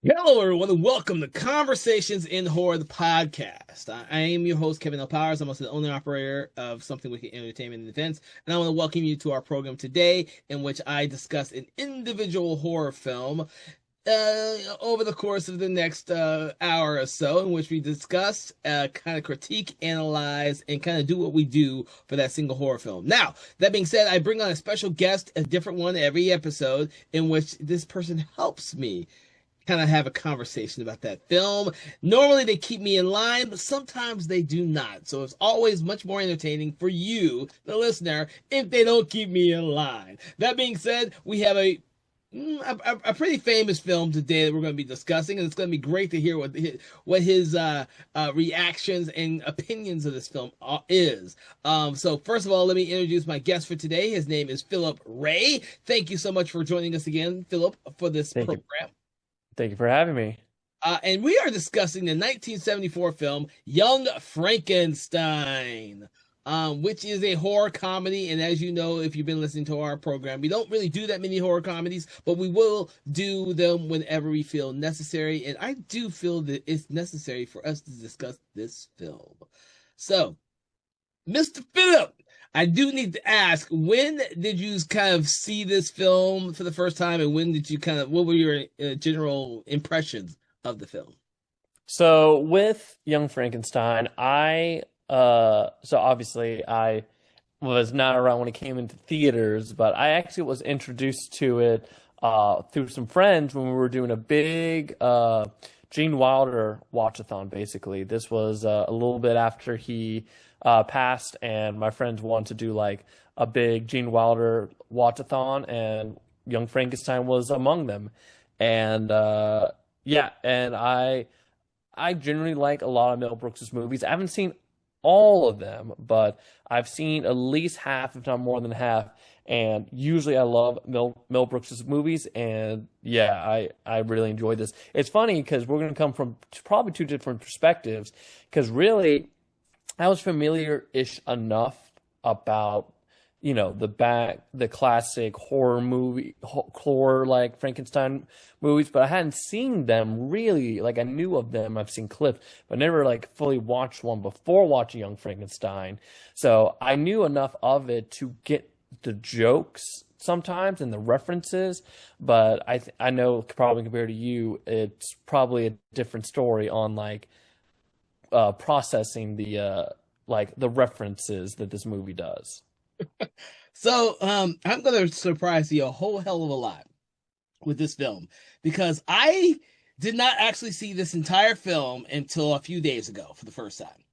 Hello, everyone, and welcome to Conversations in Horror, the podcast. I am your host, Kevin L. Powers. I'm also the owner and operator of Something Wicked Entertainment and Events, and I want to welcome you to our program today, in which I discuss an individual horror film over the course of the next hour or so, in which we discuss, kind of critique, analyze, and kind of do what we do for that single horror film. Now, that being said, I bring on a special guest, a different one every episode, in which this person helps me kind of have a conversation about that film. Normally they keep me in line, but sometimes they do not. So it's always much more entertaining for you, the listener, if they don't keep me in line. That being said, we have a pretty famous film today that we're going to be discussing, and it's going to be great to hear what his reactions and opinions of this film is. So first of all, let me introduce my guest for today. His name is Philip Ray. Thank you so much for joining us again, Philip, for this Thank you. program. Thank you for having me. And we are discussing the 1974 film Young Frankenstein, which is a horror comedy. And as you know, if you've been listening to our program, we don't really do that many horror comedies, but we will do them whenever we feel necessary. And I do feel that it's necessary for us to discuss this film. So, Mr. Phillip, I do need to ask, when did you kind of see this film for the first time, and when did you what were your general impressions of the film? So with Young Frankenstein, so obviously I was not around when it came into theaters, but I actually was introduced to it through some friends when we were doing a big Gene Wilder watchathon. Basically, this was a little bit after he passed, and my friends wanted to do like a big Gene Wilder watchathon, and Young Frankenstein was among them. And yeah, and I generally like a lot of Mel Brooks's movies. I haven't seen all of them, but I've seen at least half, if not more than half. And usually I love Mel Brooks's movies, and yeah, I really enjoy this. It's funny because we're going to come from probably two different perspectives. Because really, I was familiar-ish enough about, the classic horror like Frankenstein movies, but I hadn't seen them really. Like I knew of them, I've seen clips, but never like fully watched one before watching Young Frankenstein. So I knew enough of it to get the jokes sometimes and the references, but I know probably compared to you, it's probably a different story on like processing the references that this movie does. So, I'm gonna surprise you a whole hell of a lot with this film because I did not actually see this entire film until a few days ago for the first time.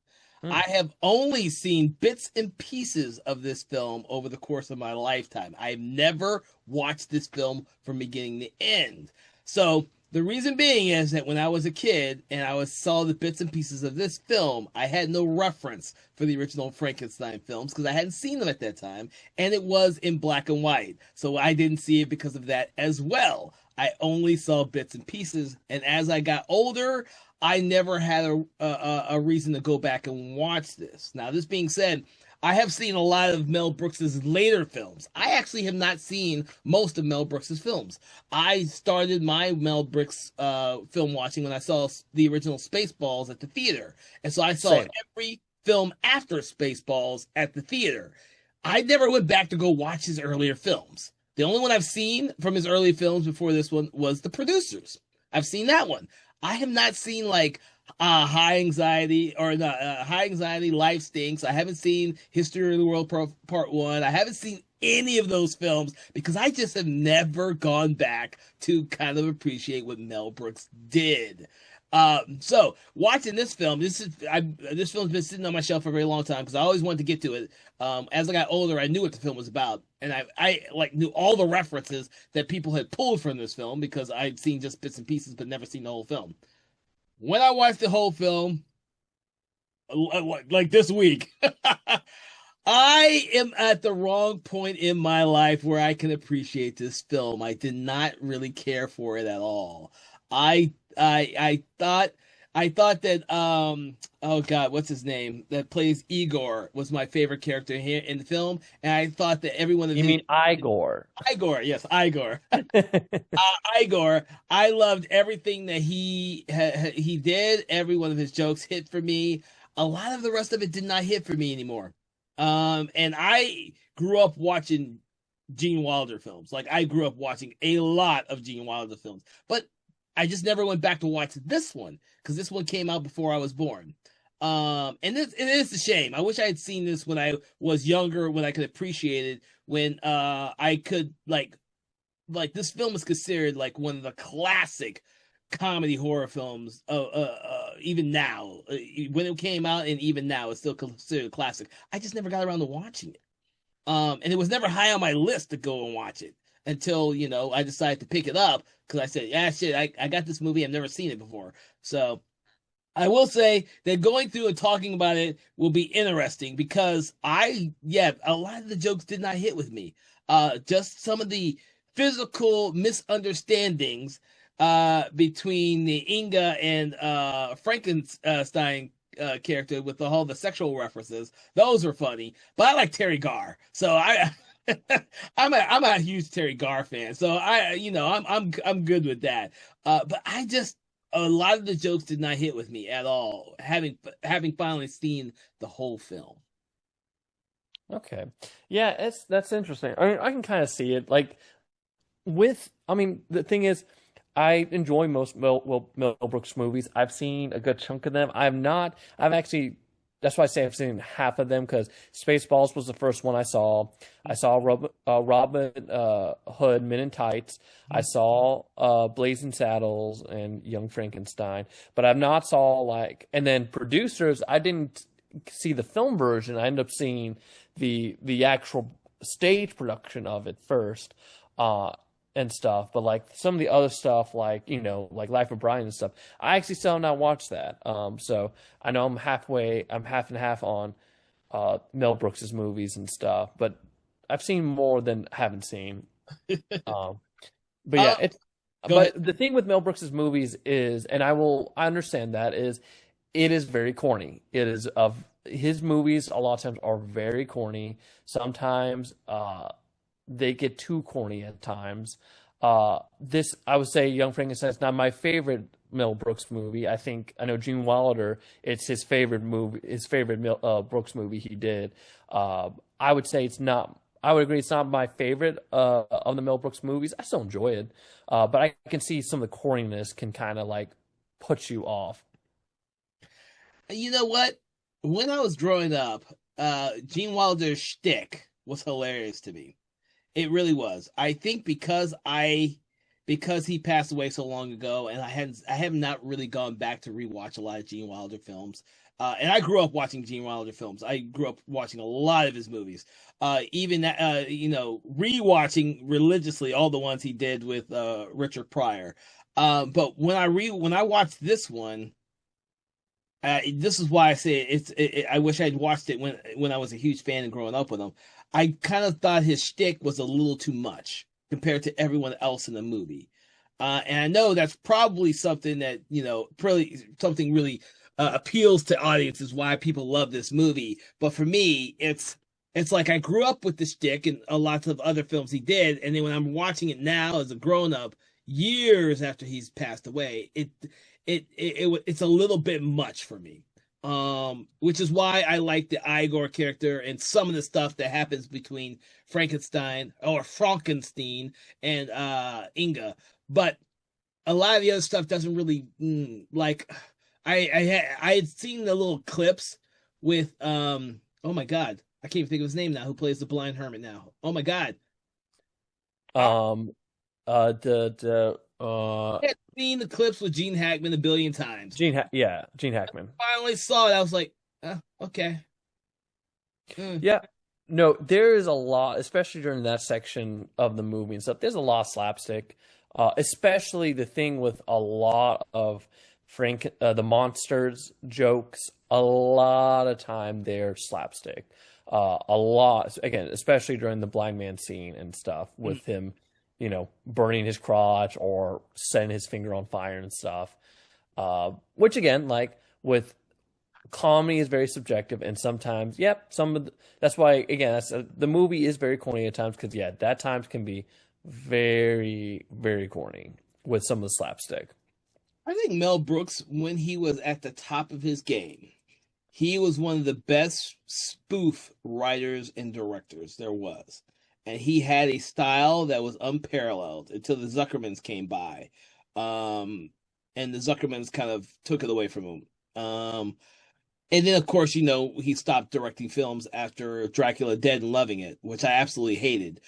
I Hmm. have only seen bits and pieces of this film over the course of my lifetime. I've never watched this film from beginning to end. So the reason being is that when I was a kid and saw the bits and pieces of this film, I had no reference for the original Frankenstein films because I hadn't seen them at that time, and it was in black and white. So I didn't see it because of that as well. I only saw bits and pieces, and as I got older, I never had a reason to go back and watch this. Now, this being said, I have seen a lot of Mel Brooks's later films. I actually have not seen most of Mel Brooks's films. I started my Mel Brooks film watching when I saw the original Spaceballs at the theater, and so I saw Same. every film after Spaceballs at the theater. I never went back to go watch his earlier films. The only one I've seen from his early films before this one was The Producers. I've seen that one. I have not seen like high anxiety or the high anxiety life stinks. I haven't seen History of the World Part One. I haven't seen any of those films because I just have never gone back to kind of appreciate what Mel Brooks did. So watching this film, this film's been sitting on my shelf for a very long time because I always wanted to get to it. As I got older, I knew what the film was about, and I like knew all the references that people had pulled from this film because I'd seen just bits and pieces but never seen the whole film. When I watched the whole film, like this week, I am at the wrong point in my life where I can appreciate this film. I did not really care for it at all. I thought I thought that oh God, what's his name that plays Igor was my favorite character here in the film, and I thought that every one of You his mean Igor? Igor, yes, Igor. Igor, I loved everything that he did. Every one of his jokes hit for me. A lot of the rest of it did not hit for me anymore. And I grew up watching Gene Wilder films. Like I grew up watching a lot of Gene Wilder films, but I just never went back to watch this one because this one came out before I was born. And it is a shame. I wish I had seen this when I was younger, when I could appreciate it, when I could like this film is considered like one of the classic comedy horror films even now when it came out, and even now it's still considered a classic. I just never got around to watching it, and it was never high on my list to go and watch it until I decided to pick it up because I said, yeah, shit, I got this movie, I've never seen it before. So I will say that going through and talking about it will be interesting because a lot of the jokes did not hit with me. Just some of the physical misunderstandings between the Inga and Frankenstein character with all the sexual references. Those were funny, but I like Terry Garr, so I. I'm a huge Terry Garr fan, so I'm good with that. But I just a lot of the jokes did not hit with me at all. Having finally seen the whole film. Okay. Yeah, that's interesting. I mean, I can kind of see it. Like I mean, the thing is, I enjoy most Mel Brooks movies. I've seen a good chunk of them. I've actually, that's why I say I've seen half of them because Spaceballs was the first one I saw. I saw Robin Hood, Men in Tights. I saw Blazing Saddles and Young Frankenstein. But I've not saw and then Producers, I didn't see the film version. I ended up seeing the actual stage production of it first. And stuff, but like some of the other stuff, like like Life of Brian and stuff, I actually still have not watched that. So I know I'm half and half on Mel Brooks's movies and stuff, but I've seen more than haven't seen. Um, but yeah, uh, it's Go ahead. but the thing with Mel Brooks's movies is, and I understand that is, it is very corny. It is of his movies a lot of times are very corny. Sometimes they get too corny at times. This, I would say, Young Frankenstein is not my favorite Mel Brooks movie. I know Gene Wilder, it's his favorite movie, his favorite Brooks movie he did. I would say it's not. I would agree, it's not my favorite of the Mel Brooks movies. I still enjoy it, but I can see some of the corniness can kind of like put you off. You know what? When I was growing up, Gene Wilder's shtick was hilarious to me. It really was. I think because he passed away so long ago, and I have not really gone back to rewatch a lot of Gene Wilder films. And I grew up watching Gene Wilder films. I grew up watching a lot of his movies. Even rewatching religiously all the ones he did with Richard Pryor. But when I watched this one, this is why I say I wish I'd watched it when I was a huge fan and growing up with him. I kind of thought his shtick was a little too much compared to everyone else in the movie. And I know that's probably something that, probably something really appeals to audiences, why people love this movie. But for me, it's like I grew up with the shtick and a lot of other films he did. And then when I'm watching it now as a grown up, years after he's passed away, it's a little bit much for me. Which is why I like the Igor character and some of the stuff that happens between Frankenstein and Inga. But a lot of the other stuff doesn't really like I had seen the little clips with oh my god, I can't even think of his name now, who plays the blind hermit now. Oh my god. I Um, had seen the clips with Gene Hackman a billion times. Gene Hackman. Finally saw it. I was like, okay. Yeah. No, there is a lot, especially during that section of the movie and stuff. There's a lot of slapstick, especially the thing with a lot of the monsters jokes. A lot of time they're slapstick. A lot, again, especially during the blind man scene and stuff with him, burning his crotch or setting his finger on fire and stuff. Which again, like with comedy is very subjective, and sometimes, yep, that's why again, the movie is very corny at times because yeah, that times can be very, very corny with some of the slapstick. I think Mel Brooks, when he was at the top of his game, he was one of the best spoof writers and directors there was. And he had a style that was unparalleled until the Zuckermans came by. Um, and the Zuckermans kind of took it away from him. And then, of course, he stopped directing films after Dracula Dead and Loving It, which I absolutely hated.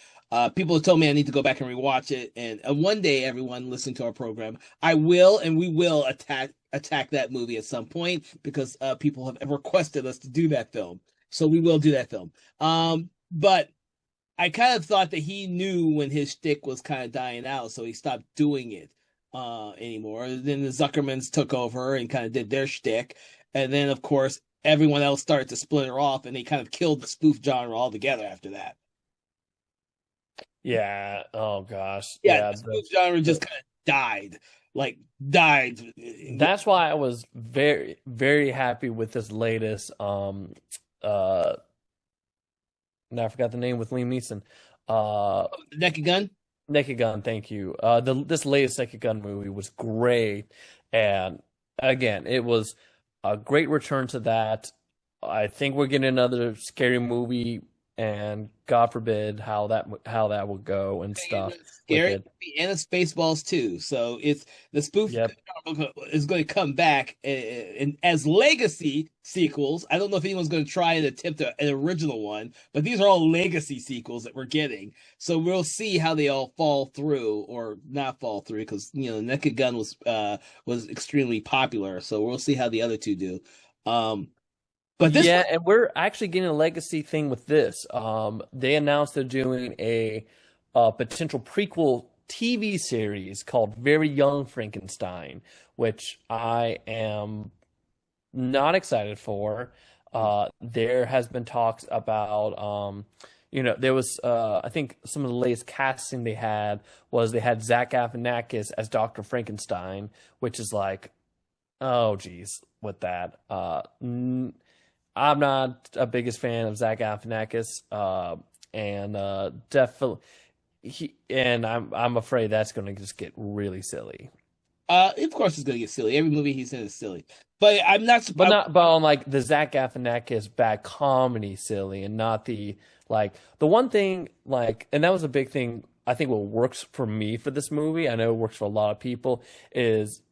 People have told me I need to go back and rewatch it. And one day, everyone listening to our program, I will and we will attack that movie at some point because people have requested us to do that film. So we will do that film. But I kind of thought that he knew when his shtick was kind of dying out, so he stopped doing it anymore. Then the Zuckermans took over and kind of did their shtick. And then, of course, everyone else started to splinter off, and they kind of killed the spoof genre altogether after that. Yeah. Oh gosh. Yeah, the spoof genre just kind of died. Like, died. That's why I was very, very happy with this latest now I forgot the name with Liam Neeson. Naked Gun? Naked Gun, thank you. This latest Naked Gun movie was great, and again, it was a great return to that. I think we're getting another scary movie, and God forbid how that will go and stuff Scary with it. and it's Spaceballs too. So it's the spoof Yep. is going to come back and as legacy sequels. I don't know if anyone's going to try and attempt an original one, but these are all legacy sequels that we're getting. So we'll see how they all fall through or not fall through because Naked Gun was extremely popular. So we'll see how the other two do. But this Yeah, and we're actually getting a legacy thing with this. They announced they're doing a potential prequel TV series called Very Young Frankenstein, which I am not excited for. There has been talks about, there was, I think some of the latest casting they had Zach Galifianakis as Dr. Frankenstein, which is like, oh geez, with that. I'm not a biggest fan of Zach Galifianakis, and definitely I'm afraid that's going to just get really silly. of course it's going to get silly. Every movie he's in is silly. But I'm not But surprised. not but on like the Zach Galifianakis bad comedy silly, and not the one thing and that was a big thing I think what works for me for this movie. I know it works for a lot of people is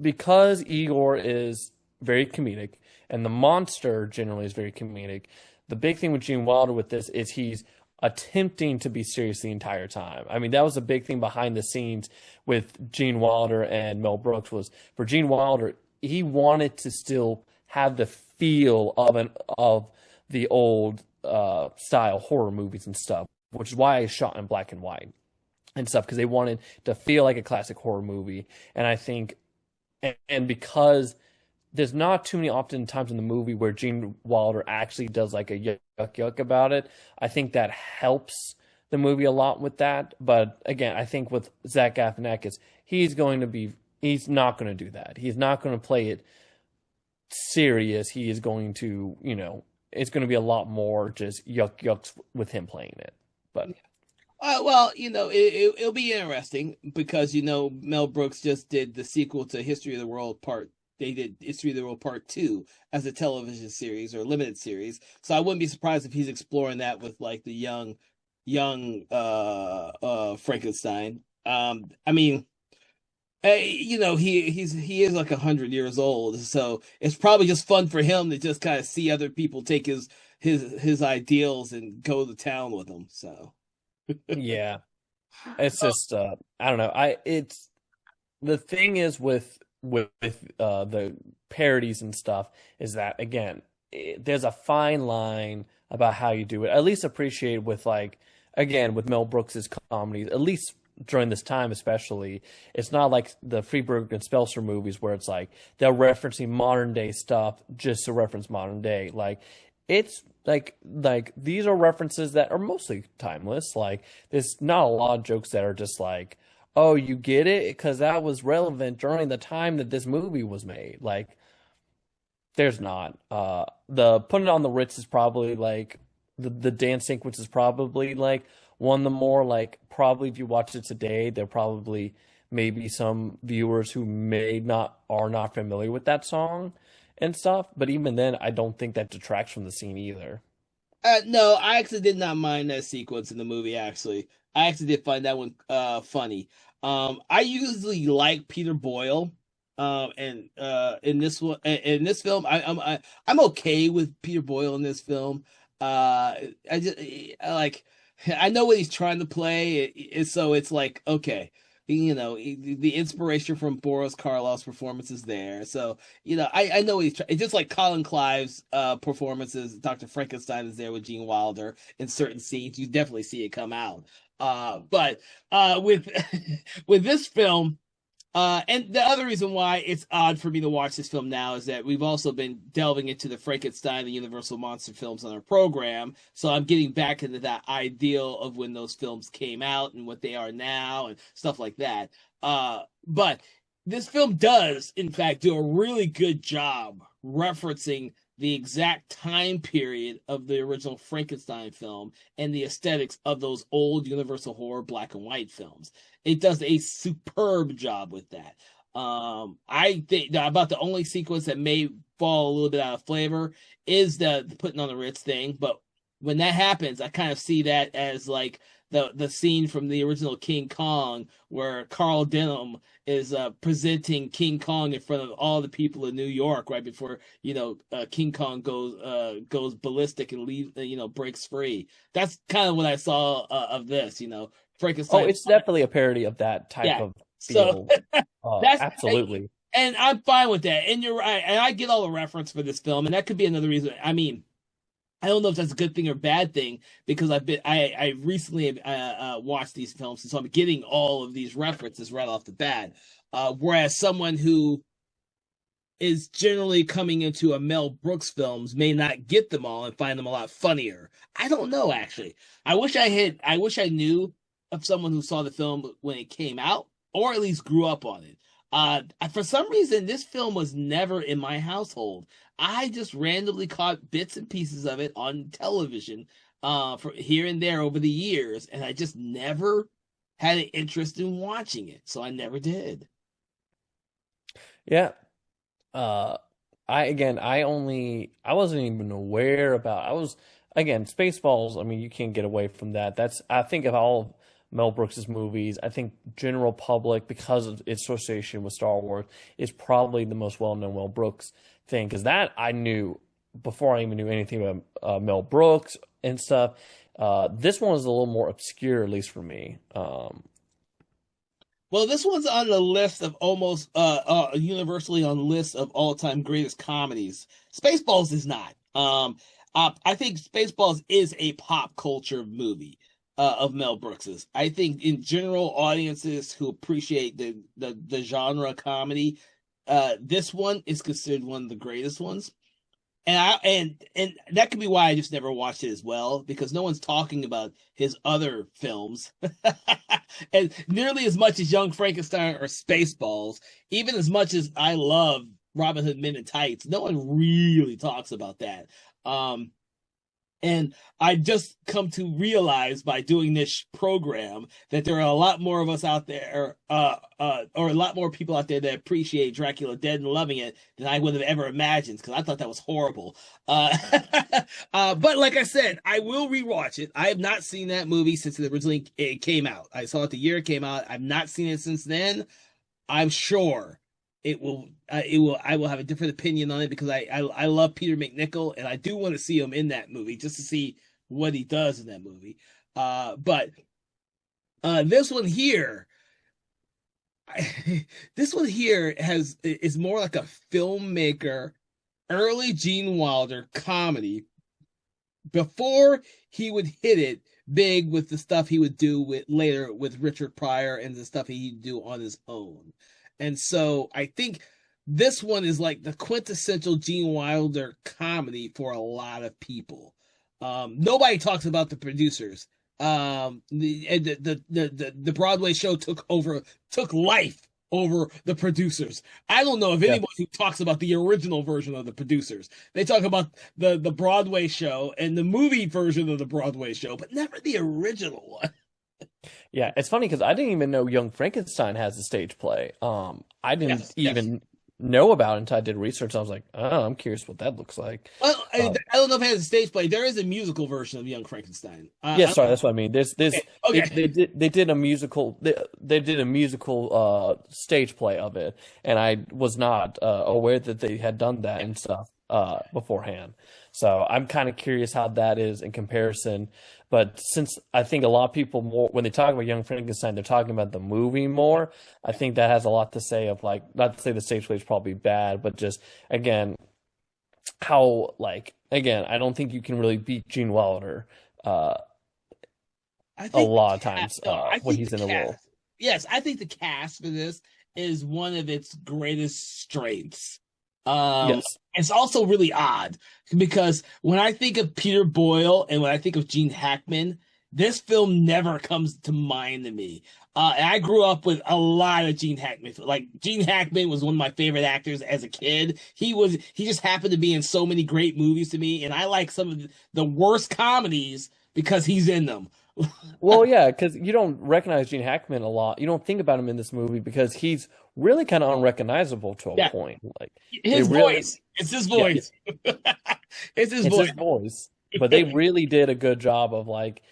because Igor is very comedic, and the monster generally is very comedic. The big thing with Gene Wilder with this is he's attempting to be serious the entire time. I mean, that was a big thing behind the scenes with Gene Wilder and Mel Brooks was for Gene Wilder, he wanted to still have the feel of the old style horror movies and stuff, which is why I shot in black and white and stuff because they wanted to feel like a classic horror movie. And I think, and because there's not too many often times in the movie where Gene Wilder actually does like a yuck yuck about it. I think that helps the movie a lot with that. But again, I think with Zach Galifianakis, he's not going to do that. He's not going to play it serious. He is going to, it's going to be a lot more just yuck yucks with him playing it. But Well, it'll be interesting because Mel Brooks just did the sequel to History of the World Part. They did History of the World Part 2 as a television series or limited series. So I wouldn't be surprised if he's exploring that with like the young Frankenstein. I mean, he is like 100 years old, so it's probably just fun for him to just kind of see other people take his ideals and go to town with them. So yeah, it's just I don't know. It's the thing is with the parodies and stuff is that again there's a fine line about how you do it. At least appreciate with again with Mel Brooks's comedies, at least during this time especially, it's not like the Freeburg and Spelser movies where it's like they're referencing modern day stuff just to reference modern day. It's like these are references that are mostly timeless. There's not a lot of jokes that are just like, oh, you get it? Because that was relevant during the time that this movie was made. Like, there's not. The putting it on the Ritz is probably like the dance sequence is probably like one of the more like probably if you watch it today, there probably maybe some viewers who may not are not familiar with that song and stuff. But even then, I don't think that detracts from the scene either. No, I actually did not mind that sequence in the movie. Actually, I actually did find that one funny. I usually like Peter Boyle. And in this one, in this film, I'm okay with Peter Boyle in this film. I just I like I know what he's trying to play, so it's like okay, the inspiration from Boris Karloff's performance is there. So I know what he's trying. It's just like Colin Clive's performances. Dr. Frankenstein is there with Gene Wilder in certain scenes. You definitely see it come out. But with with this film. And the other reason why it's odd for me to watch this film now is that we've also been delving into the Frankenstein, the Universal monster films on our program. So I'm getting back into that ideal of when those films came out and what they are now and stuff like that. But this film does, in fact, do a really good job referencing the exact time period of the original Frankenstein film and the aesthetics of those old Universal horror black and white films. It does a superb job with that. I think about the only sequence that may fall a little bit out of flavor is the putting on the Ritz thing, but when that happens, I kind of see that as like the scene from the original King Kong where Carl Denham is presenting King Kong in front of all the people in New York right before King Kong goes ballistic and breaks free. That's kind of what I saw of this. Oh, Frankenstein. it's definitely a parody of that type Yeah. of So feel. that's Absolutely. and I'm fine with that. And you're right. And I get all the reference for this film, and that could be another reason. I mean, I don't know if that's a good thing or bad thing because I recently watched these films, and so I'm getting all of these references right off the bat. Whereas someone who is generally coming into a Mel Brooks films may not get them all and find them a lot funnier. I don't know actually. I wish I knew of someone who saw the film when it came out or at least grew up on it. For some reason this film was never in my household. I just randomly caught bits and pieces of it on television for here and there over the years and I just never had an interest in watching it. So I never did. Yeah. Uh, I wasn't even aware about. I was again Spaceballs. I mean, you can't get away from that. That's I think of all of Mel Brooks's movies. I think general public because of its association with Star Wars is probably the most well-known Mel Brooks thing because that I knew before I even knew anything about Mel Brooks and stuff. This one is a little more obscure, at least for me. Well, this one's on the list of almost universally on the list of all-time greatest comedies. Spaceballs is not. I think Spaceballs is a pop culture movie of Mel Brooks's. I think in general, audiences who appreciate the genre comedy, this one is considered one of the greatest ones. And that could be why I just never watched it as well because no one's talking about his other films, and nearly as much as Young Frankenstein or Spaceballs, even as much as I love Robin Hood Men in Tights, no one really talks about that. Um, and I just come to realize by doing this program that there are a lot more of us out there, or a lot more people out there that appreciate Dracula Dead and loving it than I would have ever imagined because I thought that was horrible. But like I said, I will rewatch it. I have not seen that movie since it originally came out. I saw it the year it came out. I've not seen it since then. I'm sure I will have a different opinion on it because I love Peter McNichol and I do want to see him in that movie just to see what he does in that movie. But this one here, this one here is more like a filmmaker, early Gene Wilder comedy before he would hit it big with the stuff he would do with later with Richard Pryor and the stuff he'd do on his own. And so I think this one is like the quintessential Gene Wilder comedy for a lot of people. Nobody talks about the producers The Broadway show took life over the producers. I don't know if Yeah. anybody who talks about the original version of the producers. They talk about the Broadway show and the movie version of the Broadway show, but never the original one. Yeah, it's funny because I didn't even know Young Frankenstein has a stage play. I didn't Yes, yes. even know about it until I did research. I was like, oh, I'm curious what that looks like. Well, Um, I don't know if it has a stage play. There is a musical version of Young Frankenstein. yeah, sorry, that's what I mean. Okay, They okay. did a musical they did a musical stage play of it, and I was not aware that they had done that Yeah. and stuff beforehand. So I'm kind of curious how that is in comparison. But since I think a lot of people more when they talk about Young Frankenstein, they're talking about the movie more. I think that has a lot to say of like not to say the stage play is probably bad, but just again how like again I don't think you can really beat Gene Wilder. Uh, I a think the lot of cast. times No, I when think the he's in a role. cast. Yes, I think the cast for this is one of its greatest strengths. Um, Yes. it's also really odd because when I think of Peter Boyle and when I think of Gene Hackman, this film never comes to mind to me. And I grew up with a lot of Gene Hackman. Like Gene Hackman was one of my favorite actors as a kid. He just happened to be in so many great movies to me, and I like some of the worst comedies because he's in them. Well, yeah, because you don't recognize Gene Hackman a lot. You don't think about him in this movie because he's really kind of unrecognizable to a Yeah, point. Like they his really, voice. It's his yeah, voice. It's his it's voice. his voice. But they really did a good job of like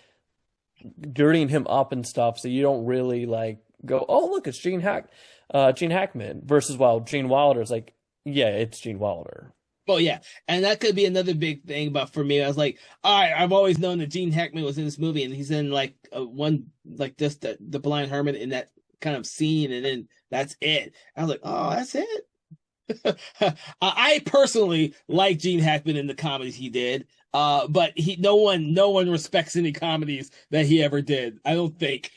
dirtying him up and stuff, so you don't really like go, oh look, it's Gene Hackman versus while Gene Wilder is like, yeah, it's Gene Wilder. Oh yeah, and that could be another big thing about for me. I was like, all right, I've always known that Gene Hackman was in this movie, and he's in like one like just the Blind Hermit in that kind of scene, and then that's it. I was like, oh, that's it. I personally like Gene Hackman in the comedies he did, but he no one respects any comedies that he ever did. I don't think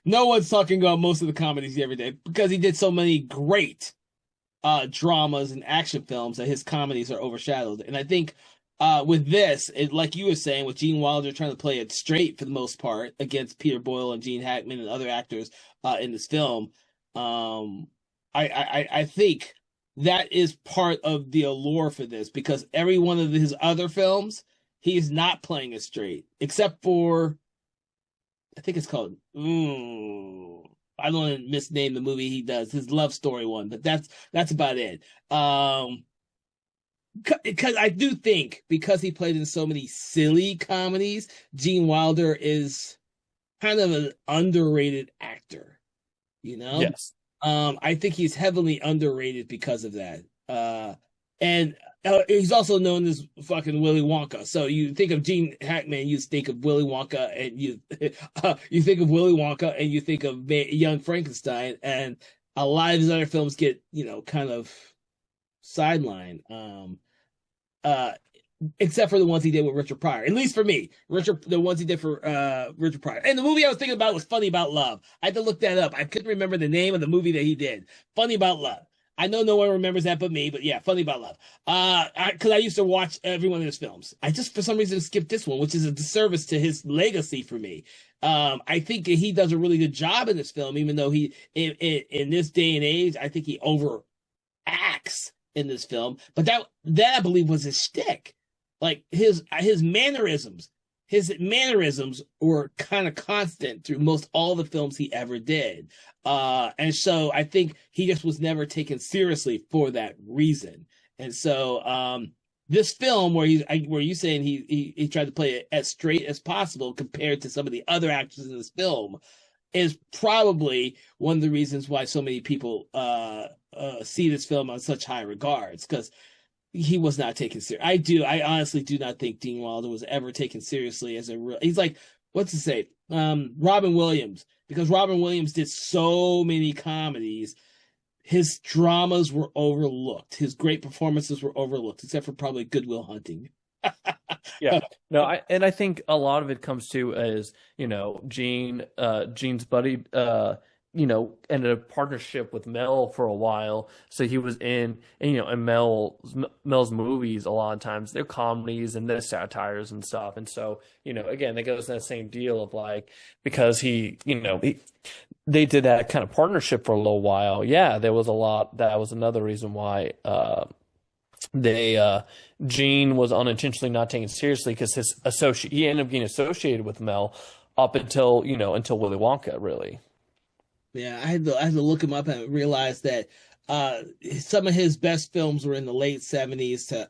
no one's talking about most of the comedies he ever did because he did so many great dramas and action films that his comedies are overshadowed. And I think with this, like you were saying, with Gene Wilder trying to play it straight for the most part against Peter Boyle and Gene Hackman and other actors in this film, um, I think that is part of the allure for this because every one of his other films, he's not playing it straight, except for I think it's called. I don't want to misname the movie he does, his love story one, but that's about it. Because I do think because he played in so many silly comedies, Gene Wilder is kind of an underrated actor. You know, Yes. I think he's heavily underrated because of that. And he's also known as fucking Willy Wonka. So you think of Gene Hackman, you think of Willy Wonka, and you think of Willy Wonka, and you think of Young Frankenstein, and a lot of his other films get kind of sidelined. Uh, except for the ones he did with Richard Pryor. At least for me, the ones he did for Richard Pryor. And the movie I was thinking about was Funny About Love. I had to look that up. I couldn't remember the name of the movie that he did. Funny About Love. I know no one remembers that but me, but yeah, Funny About Love. Because I used to watch every one of his films. I just for some reason skipped this one, which is a disservice to his legacy for me. I think he does a really good job in this film, even though he in this day and age, I think he overacts in this film. But that I believe was his shtick. Like his mannerisms were kind of constant through most all the films he ever did. And so I think he just was never taken seriously for that reason. And so this film where you saying he tried to play it as straight as possible compared to some of the other actors in this film is probably one of the reasons why so many people see this film on such high regards because he was not taken serious. I honestly do not think Dean Wilder was ever taken seriously as a real. He's like, what's to say? Robin Williams, because Robin Williams did so many comedies. His dramas were overlooked. His great performances were overlooked, except for probably Good Will Hunting. Yeah. No, I think a lot of it comes to is, Gene's buddy ended a partnership with Mel for a while. So he was in, and Mel's movies a lot of times they're comedies and they're satires and stuff. And so, again, that goes to that same deal of like, because they did that kind of partnership for a little while. Yeah, there was a lot. That was another reason why, they Gene was unintentionally not taken seriously because he ended up getting associated with Mel up until Willy Wonka, really. Yeah, I had to look him up and realize that some of his best films were in the late '70s to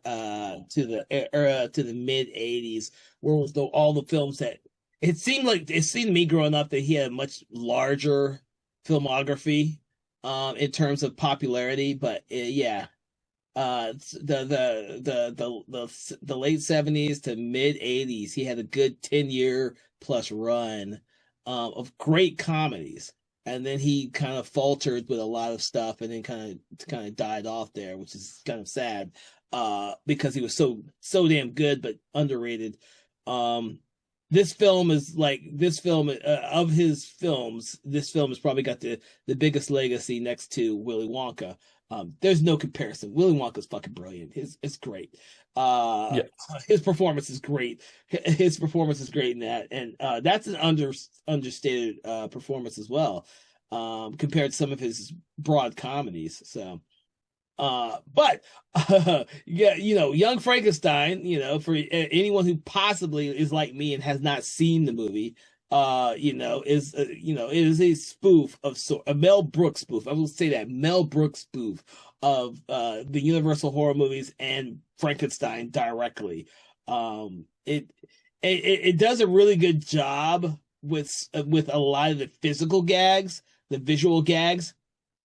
the mid '80s, where was all the films that it seemed to me growing up that he had a much larger filmography in terms of popularity. But yeah, the late '70s to mid '80s, he had a good 10-year plus run of great comedies, and then he kind of faltered with a lot of stuff, and then kind of died off there, which is kind of sad, because he was so damn good but underrated. This film of his films. This film has probably got the biggest legacy next to Willy Wonka. There's no comparison. Willy Wonka's fucking brilliant. It's great. Yeah. His performance is great. His performance is great in that, and that's an understated performance as well, compared to some of his broad comedies. So, but yeah, Young Frankenstein. For anyone who possibly is like me and has not seen the movie, it is a spoof of a Mel Brooks spoof. I will say that Mel Brooks spoof of the Universal horror movies and Frankenstein directly. It does a really good job with a lot of the physical gags, the visual gags.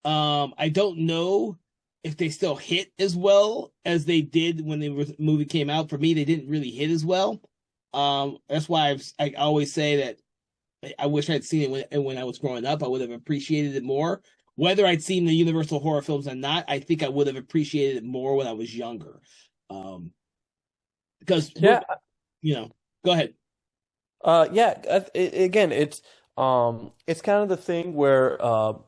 I don't know if they still hit as well as they did when the movie came out. For me, they didn't really hit as well. That's why I always say that I wish I'd seen it when I was growing up. I would have appreciated it more. Whether I'd seen the Universal horror films or not, I think I would have appreciated it more when I was younger. Because Yeah. Go ahead. Yeah. Again, it's kind of the thing where,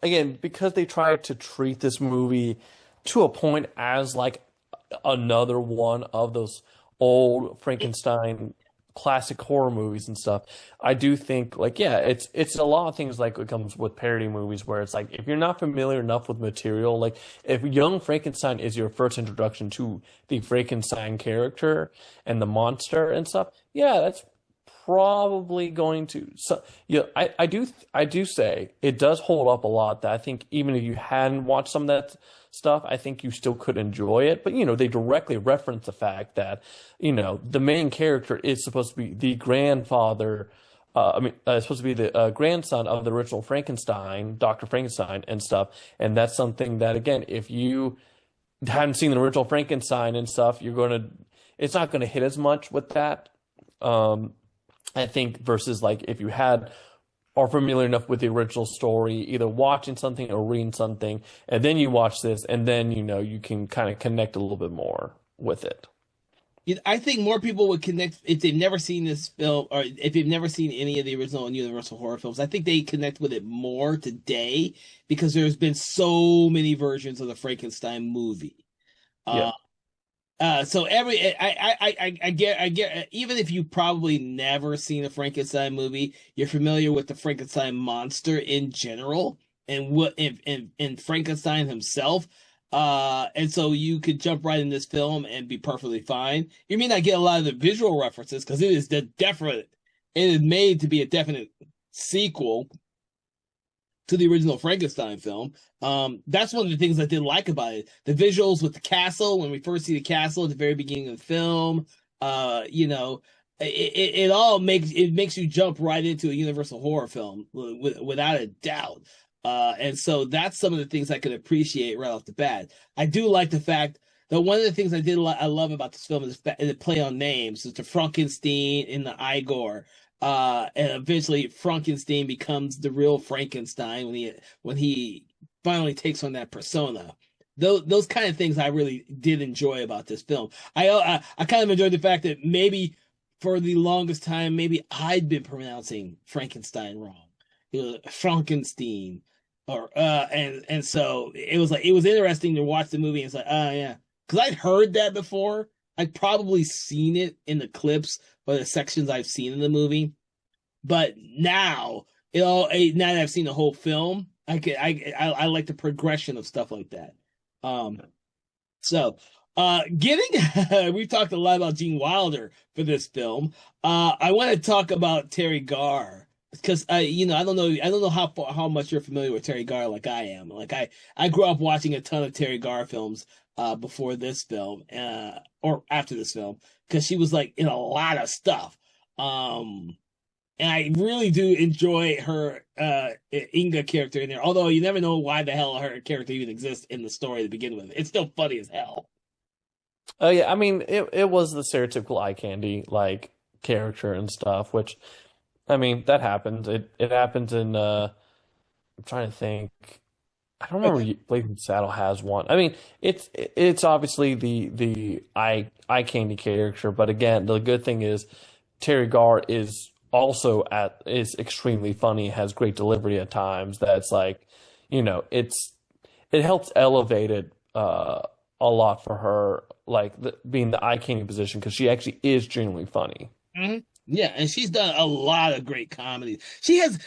again, because they try to treat this movie to a point as like another one of those old Frankenstein classic horror movies and stuff. I do think like, yeah, it's a lot of things like it comes with parody movies where it's like if you're not familiar enough with material, like if Young Frankenstein is your first introduction to the Frankenstein character and the monster and stuff, yeah, that's probably going to. So yeah, I do say it does hold up a lot. That I think even if you hadn't watched some of that stuff, I think you still could enjoy it. But they directly reference the fact that the main character is supposed to be the grandfather. It's supposed to be the grandson of the original Frankenstein, Dr. Frankenstein, and stuff. And that's something that, again, if you hadn't seen the original Frankenstein and stuff, it's not gonna hit as much with that. I think versus like if you are familiar enough with the original story, either watching something or reading something, and then you watch this, and then you can kind of connect a little bit more with it. I think more people would connect if they've never seen this film or if they've never seen any of the original Universal horror films. I think they connect with it more today because there's been so many versions of the Frankenstein movie. Yeah. So I get even if you probably never seen a Frankenstein movie, you're familiar with the Frankenstein monster in general and and Frankenstein himself. And so you could jump right in this film and be perfectly fine. You may not get a lot of the visual references because it is made to be a definite sequel to the original Frankenstein film. That's one of the things I did like about it. The visuals with the castle, when we first see the castle at the very beginning of the film, it all makes you jump right into a Universal horror film without a doubt. And so that's some of the things I could appreciate right off the bat. I do like the fact that one of the things I love about this film is the play on names. It's the Frankenstein and the Igor. And eventually Frankenstein becomes the real Frankenstein when he finally takes on that persona. Those kind of things I really did enjoy about this film. I kind of enjoyed the fact that maybe for the longest time, maybe I'd been pronouncing Frankenstein wrong. Frankenstein. or and so it was like it was interesting to watch the movie. And it's like, oh yeah, because I'd heard that before. I'd probably seen it in the clips or the sections I've seen in the movie, but now now that I've seen the whole film, I like the progression of stuff like that. Um, so, getting we've talked a lot about Gene Wilder for this film. I want to talk about Terry Garr because I don't know how much you're familiar with Terry Garr like I am. Like I grew up watching a ton of Terry Garr films before this film or after this film because she was like in a lot of stuff. Um, and I really do enjoy her Inga character in there. Although you never know why the hell her character even exists in the story to begin with. It's still funny as hell. Oh yeah, I mean it was the stereotypical eye candy like character and stuff, which I mean that happens. It happens in I'm trying to think. I don't remember Blazing Saddle has one. I mean, it's obviously the eye candy character, but again, the good thing is Terry Garr is also is extremely funny, has great delivery at times. That's like, it helps elevate it a lot for her, like being the eye candy position because she actually is genuinely funny. Mhm. Yeah, and she's done a lot of great comedy. She has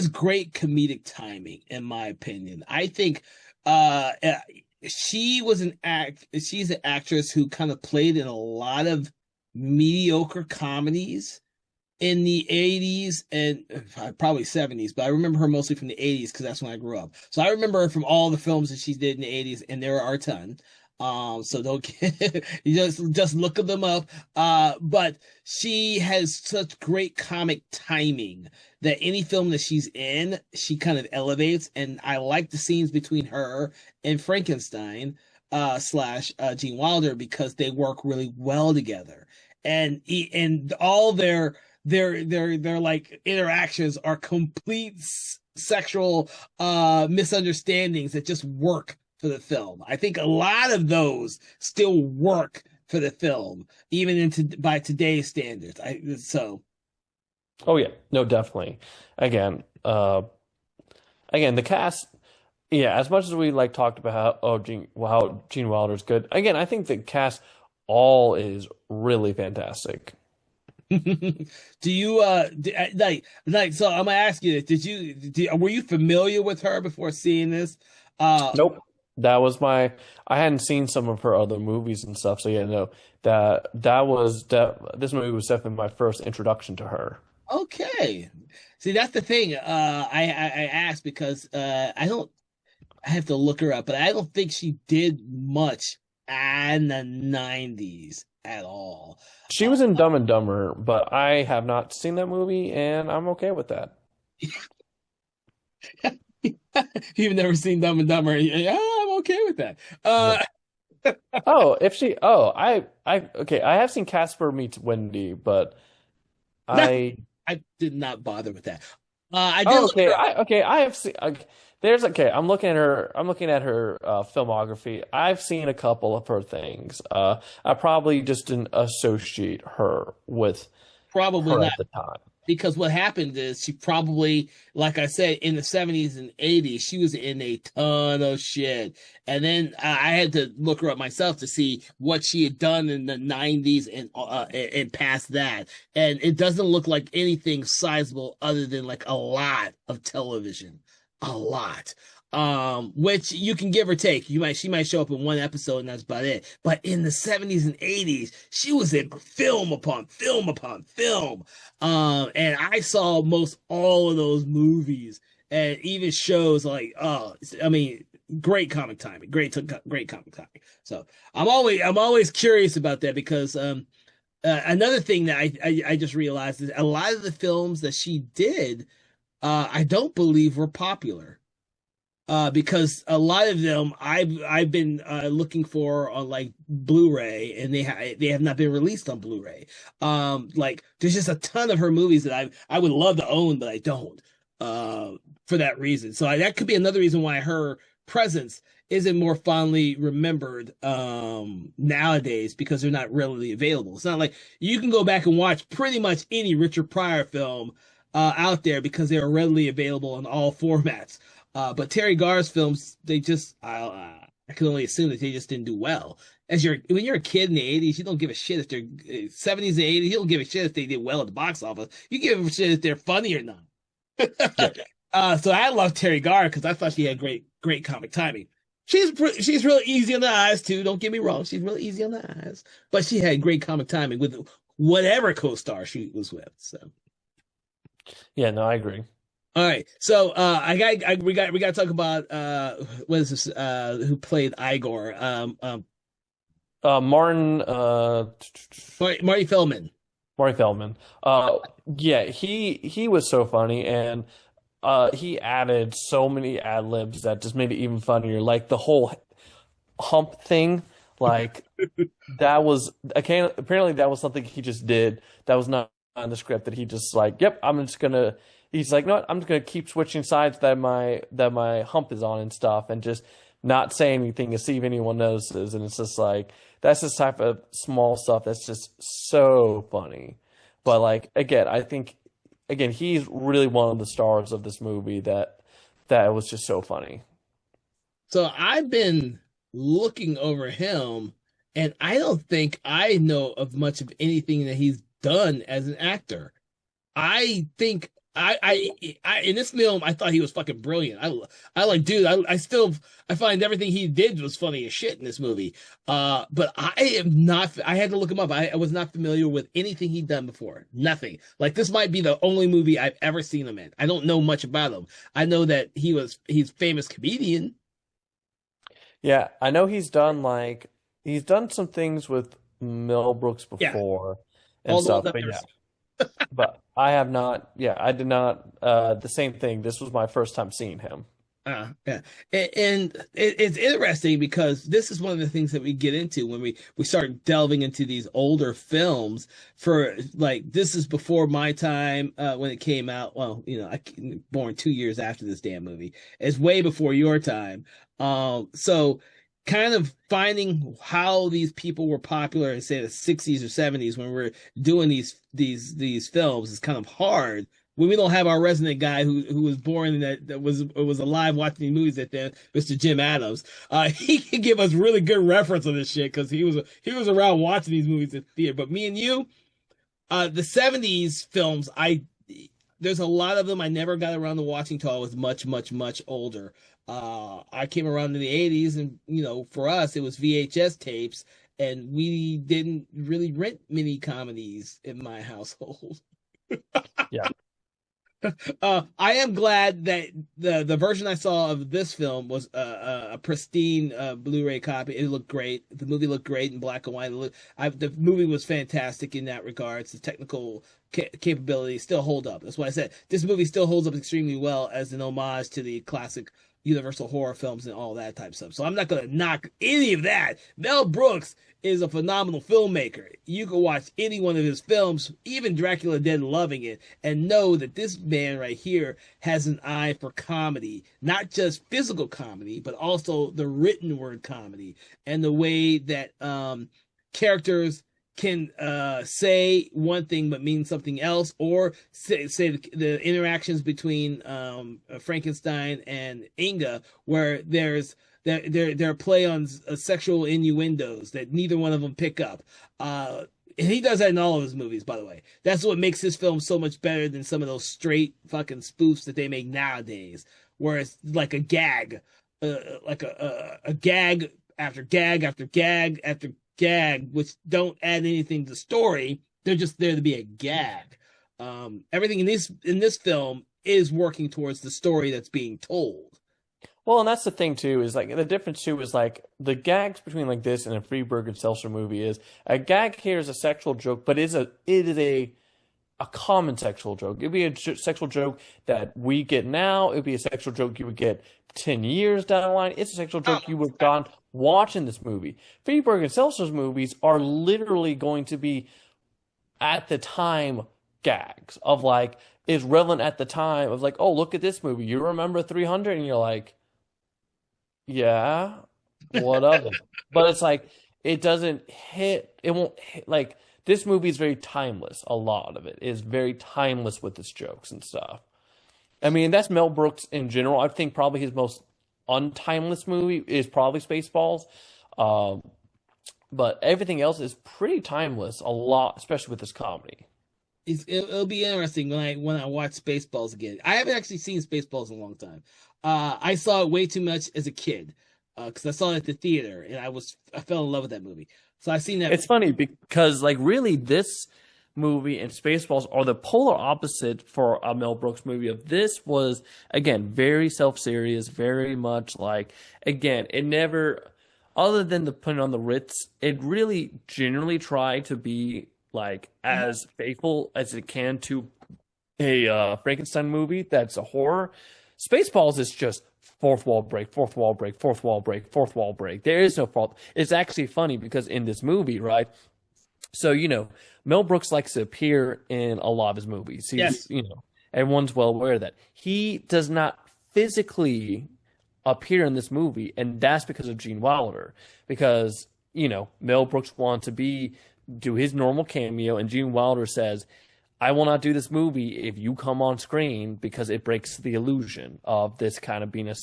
great comedic timing, in my opinion. I think she's an actress who kind of played in a lot of mediocre comedies in the 80s and probably 70s, but I remember her mostly from the 80s because that's when I grew up. So I remember her from all the films that she did in the 80s, and there are a ton. So don't get, you just look them up. But she has such great comic timing that any film that she's in, she kind of elevates. And I like the scenes between her and Frankenstein, slash Gene Wilder because they work really well together. And all their like interactions are complete sexual misunderstandings that just work for the film. I think a lot of those still work for the film, even into by today's standards. Oh yeah, no, definitely. Again, again, the cast. Yeah, as much as we like talked about how Gene Wilder's good. Again, I think the cast all is really fantastic. Do you like so I'm gonna ask you this. Were you familiar with her before seeing this? Nope. That was my I hadn't seen some of her other movies and stuff, so yeah, no. This movie was definitely my first introduction to her. Okay. See, that's the thing. I asked because I have to look her up, but I don't think she did much in the 90s at all. She was in Dumb and Dumber, but I have not seen that movie and I'm okay with that. You've never seen Dumb and Dumber. Yeah, I'm okay with that. No. Oh, if she okay, I have seen Casper Meets Wendy, but No, I I did not bother with that. I did oh, look her up. okay, I have seen okay, I'm looking at her filmography. I've seen a couple of her things. I probably just didn't associate her with Probably her not. at the time. Because what happened is she probably, like I said, in the 70s and 80s, she was in a ton of shit. And then I had to look her up myself to see what she had done in the 90s and past that. And it doesn't look like anything sizable other than like a lot of television. A lot. Which you can give or take. She might show up in one episode and that's about it. But in the 70s and 80s, she was in film upon film upon film. And I saw most all of those movies and even shows like, I mean, great comic timing, great comic timing. So I'm always curious about that because, another thing that I just realized is a lot of the films that she did, I don't believe were popular. Because a lot of them I've been looking for on like Blu-ray and they have not been released on Blu-ray. Like there's just a ton of her movies that I would love to own, but I don't. For that reason, so that could be another reason why her presence isn't more fondly remembered nowadays because they're not readily available. It's not like you can go back and watch pretty much any Richard Pryor film out there because they are readily available in all formats. But Terry Garr's films, they just I can only assume that they just didn't do well. When you're a kid in the '80s, you don't give a shit if they're '70s and '80s. You don't give a shit if they did well at the box office. You give a shit if they're funny or not. Yeah. So I love Terry Garr because I thought she had great comic timing. She's real easy on the eyes too. Don't get me wrong, she's real easy on the eyes, but she had great comic timing with whatever co-star she was with. So Yeah, no, I agree. all right, so we got to talk about what is this who played Igor Martin Marty Feldman. Marty Feldman. Yeah, he was so funny, and he added so many ad libs that just made it even funnier. Like the whole hump thing, like that was apparently that was something he just did. That was not on the script. That he just like, yep, I'm just gonna. He's like, no, I'm just gonna keep switching sides that my hump is on and stuff, and just not say anything to see if anyone notices. And it's just like that's this type of small stuff that's just so funny. But like again, I think again he's really one of the stars of this movie that was just so funny. So I've been looking over him, and I don't think I know of much of anything that he's done as an actor. I think I in this film I thought he was fucking brilliant. I like dude. I find everything he did was funny as shit in this movie. But I am not. I had to look him up. I was not familiar with anything he'd done before. Nothing. Like this might be the only movie I've ever seen him in. I don't know much about him. I know that he's famous comedian. Yeah, I know he's done some things with Mel Brooks Yeah, before and all stuff, I've but ever yeah. seen. But I have not, yeah, I did not, the same thing. This was my first time seeing him. Yeah, it's interesting because this is one of the things that we get into when we start delving into these older films. For like, this is before my time when it came out. Well, I born 2 years after this damn movie. It's way before your time. So kind of finding how these people were popular in say the '60s or '70s when we're doing these films is kind of hard when we don't have our resident guy who was born and that was alive watching these movies at then, Mr. Jim Adams. He can give us really good reference on this shit because he was around watching these movies at the theater. But me and you, the '70s films, there's a lot of them I never got around to watching till I was much, much, much older. I came around in the '80s, and for us it was VHS tapes, and we didn't really rent many comedies in my household. Yeah. I am glad that the version I saw of this film was a pristine Blu-ray copy. It looked great. The movie looked great in black and white. The movie was fantastic in that regards. The technical capabilities still hold up. That's why I said this movie still holds up extremely well as an homage to the classic Universal horror films and all that type of stuff. So I'm not going to knock any of that. Mel Brooks is a phenomenal filmmaker. You can watch any one of his films, even Dracula Dead, loving it, and know that this man right here has an eye for comedy, not just physical comedy, but also the written word comedy and the way that characters can say one thing but mean something else, or say the interactions between Frankenstein and Inga, where they're play on sexual innuendos that neither one of them pick up. And he does that in all of his movies, by the way. That's what makes his film so much better than some of those straight fucking spoofs that they make nowadays, where it's like a gag, like a gag after gag after gag after gag, which don't add anything to the story. They're just there to be a gag. Everything in this film is working towards the story that's being told. Well, and that's the thing too, is like the difference too is like the gags between like this and a Freeburg and Seltzer movie is a gag here is a sexual joke, but it is a common sexual joke. It'd be a sexual joke that we get now. It'd be a sexual joke you would get 10 years down the line. It's a sexual joke you would have gone watching this movie. Freeburg and Seltzer's movies are literally going to be at the time gags of like is relevant at the time of like, oh, look at this movie. You remember 300? And you're like, yeah, what of it? But it's like it doesn't hit. It won't hit like. This movie is very timeless. A lot of it is very timeless with its jokes and stuff. I mean, that's Mel Brooks in general. I think probably his most untimeless movie is probably Spaceballs. Um, but everything else is pretty timeless, a lot, especially with this comedy. It'll be interesting when I watch Spaceballs again. I haven't actually seen Spaceballs in a long time. I saw it way too much as a kid because I saw it at the theater and I fell in love with that movie. So I've seen that. It's funny because, like, really, this movie and Spaceballs are the polar opposite for a Mel Brooks movie. Of this was again very self-serious, very much like again it never, other than the putting on the Ritz, it really generally tried to be like as faithful as it can to a Frankenstein movie that's a horror. Spaceballs is just fourth wall break, fourth wall break, fourth wall break, fourth wall break. There is no fault. It's actually funny because in this movie, right? So, Mel Brooks likes to appear in a lot of his movies. Yes. Everyone's well aware of that. He does not physically appear in this movie, and that's because of Gene Wilder. Because, Mel Brooks wanted to do his normal cameo, and Gene Wilder says, I will not do this movie if you come on screen because it breaks the illusion of this kind of being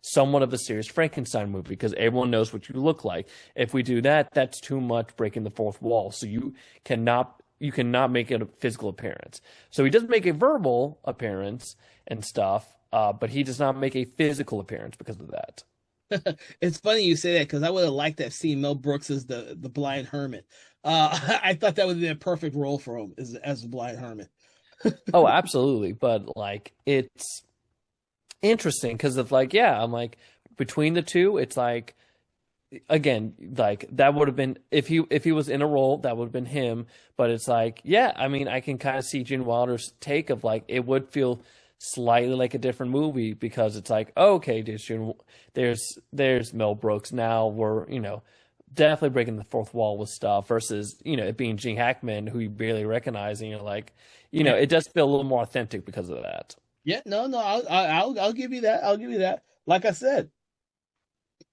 somewhat of a serious Frankenstein movie because everyone knows what you look like. If we do that, that's too much breaking the fourth wall. So you cannot make it a physical appearance. So he does make a verbal appearance and stuff, but he does not make a physical appearance because of that. It's funny you say that because I would have liked to have seen Mel Brooks as the blind hermit. I thought that would be a perfect role for him as the blind hermit. Oh, absolutely. But like it's interesting because of like, yeah, I'm like between the two, it's like again, like that would have been if he was in a role, that would have been him. But it's like, yeah, I mean, I can kind of see Gene Wilder's take of like it would feel slightly like a different movie because it's like, okay, there's Mel Brooks now. We're definitely breaking the fourth wall with stuff versus it being Gene Hackman who you barely recognize, and you're like, it does feel a little more authentic because of that. Yeah, no, I'll give you that. I'll give you that. Like I said,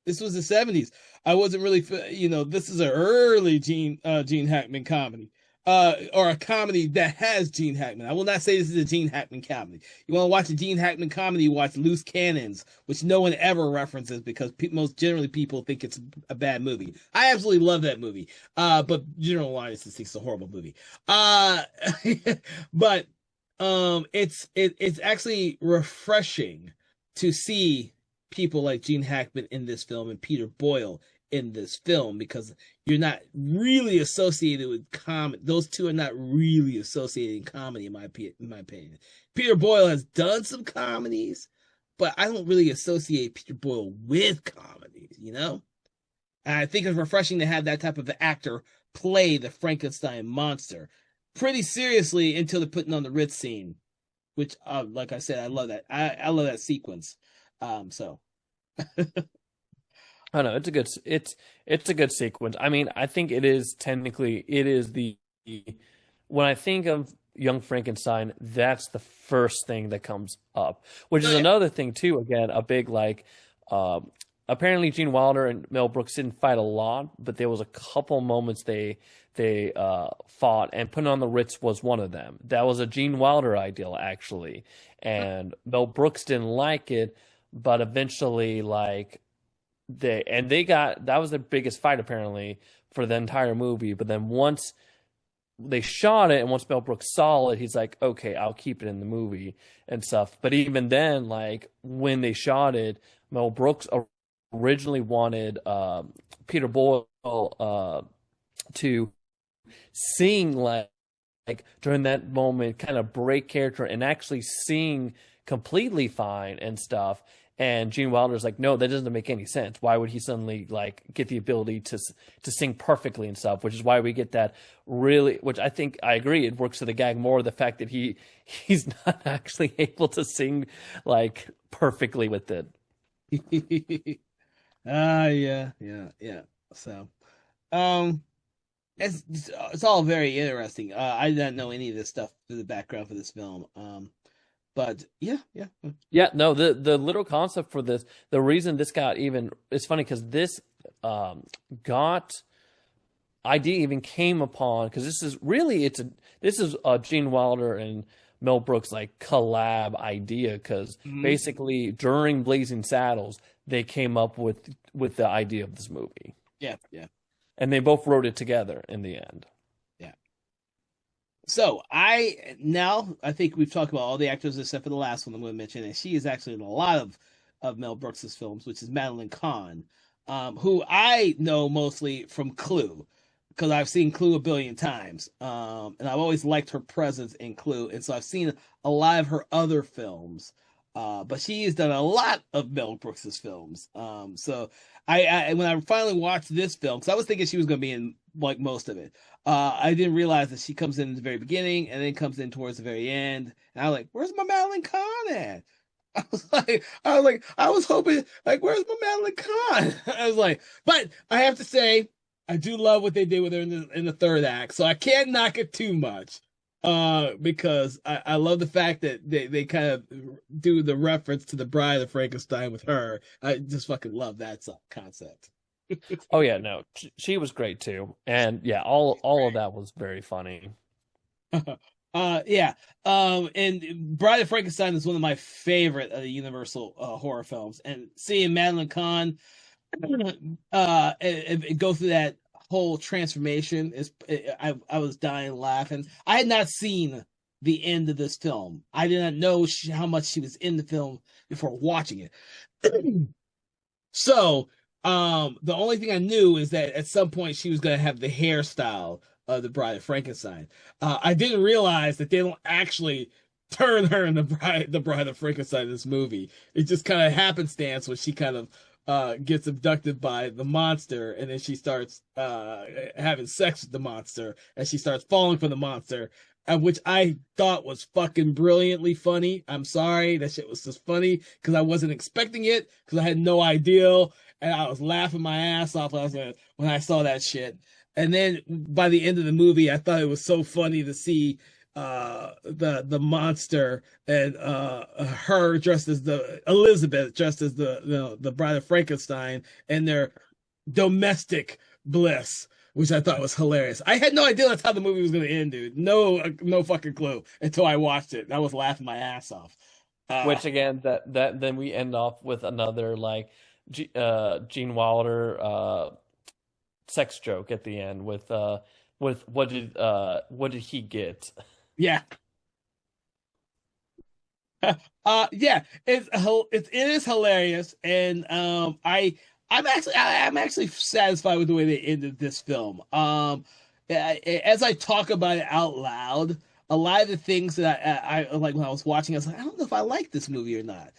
this was the '70s. I wasn't really, this is an early Gene Hackman comedy, or a comedy that has Gene Hackman. I will not say this is a Gene Hackman comedy. You want to watch a Gene Hackman comedy? Watch Loose Cannons, which no one ever references because most generally people think it's a bad movie. I absolutely love that movie, but general audiences think it's a horrible movie. But it's actually refreshing to see people like Gene Hackman in this film and Peter Boyle in this film because you're not really associated with comedy. Those two are not really associated in comedy, in my opinion. Peter Boyle has done some comedies, but I don't really associate Peter Boyle with comedies, And I think it's refreshing to have that type of actor play the Frankenstein monster pretty seriously until they're putting on the Ritz scene, which, like I said, I love that. I love that sequence. So I know it's a good sequence. I mean, I think it is the when I think of Young Frankenstein, that's the first thing that comes up, which is another thing too. Again, a big like apparently Gene Wilder and Mel Brooks didn't fight a lot, but there was a couple moments they fought, and putting on the Ritz was one of them. That was a Gene Wilder ideal actually, and Mel Brooks didn't like it, but eventually like that was their biggest fight apparently for the entire movie. But then once they shot it and once Mel Brooks saw it, he's like, okay, I'll keep it in the movie and stuff. But even then, like when they shot it, Mel Brooks originally wanted Peter Boyle to sing like during that moment, kind of break character and actually sing completely fine and stuff. And Gene Wilder's like, no, that doesn't make any sense. Why would he suddenly like get the ability to sing perfectly and stuff? Which is why we get that really, which I think I agree, it works to the gag more. The fact that he's not actually able to sing like perfectly with it. Yeah. So, it's all very interesting. I didn't know any of this stuff for the background for this film. But yeah. Yeah, no, the little concept for this, the reason this got even, it's funny because this got idea even came upon because this is Gene Wilder and Mel Brooks like collab idea because Mhm. basically during Blazing Saddles they came up with the idea of this movie, Yeah, yeah, and they both wrote it together in the end. yeah. So I think we've talked about all the actors except for the last one I'm going to mention, and she is actually in a lot of Mel Brooks's films, which is Madeline Kahn, who I know mostly from Clue, because I've seen Clue a billion times, and I've always liked her presence in Clue, and so I've seen a lot of her other films, but she has done a lot of Mel Brooks's films. So I when I finally watched this film, because I was thinking she was going to be in like most of it. I didn't realize that she comes in the very beginning and then comes in towards the very end. And I was like, "Where's my Madeline Kahn at?" I was hoping, like, "Where's my Madeline Kahn?" I was like, but I have to say, I do love what they did with her in the third act, so I can't knock it too much. Because I love the fact that they kind of do the reference to the Bride of Frankenstein with her. I just fucking love that concept. Oh yeah, no, she was great too, and yeah, all of that was very funny. Yeah. And Bride of Frankenstein is one of my favorite of the Universal horror films. And seeing Madeline Kahn and go through that whole transformation I was dying laughing. I had not seen the end of this film. I did not know how much she was in the film before watching it. So, the only thing I knew is that at some point she was going to have the hairstyle of the Bride of Frankenstein. I didn't realize that they don't actually turn her in the Bride of Frankenstein in this movie. It just kind of happenstance when she kind of gets abducted by the monster, and then she starts having sex with the monster, and she starts falling for the monster, which I thought was fucking brilliantly funny. I'm sorry, that shit was just funny because I wasn't expecting it because I had no idea, and I was laughing my ass off when I saw that shit. And then by the end of the movie, I thought it was so funny to see the monster and her dressed as the Elizabeth dressed as the Bride of Frankenstein and their domestic bliss, which I thought was hilarious. I had no idea that's how the movie was going to end, dude. No fucking clue until I watched it. I was laughing my ass off. Uh, Which again, that then we end off with another like Gene Wilder sex joke at the end with what did he get? yeah, yeah, it is hilarious, and I'm actually satisfied with the way they ended this film. As I talk about it out loud, a lot of the things that I like when I was watching, I was like, I don't know if I like this movie or not.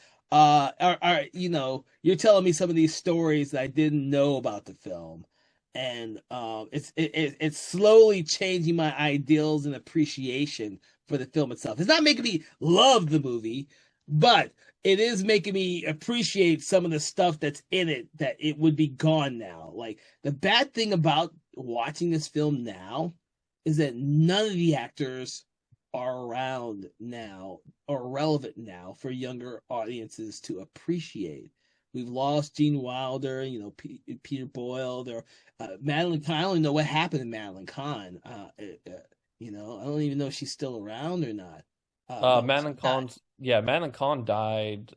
You're telling me some of these stories that I didn't know about the film, and it's slowly changing my ideals and appreciation for the film itself. It's not making me love the movie, but it is making me appreciate some of the stuff that's in it that it would be gone now. Like the bad thing about watching this film now is that none of the actors are around now or relevant now for younger audiences to appreciate. We've lost Gene Wilder, Peter Boyle. There, Madeline Kahn. I don't even know what happened to Madeline Kahn. I don't even know if she's still around or not. But she Madeline died Kahn's yeah, Madeline Kahn died.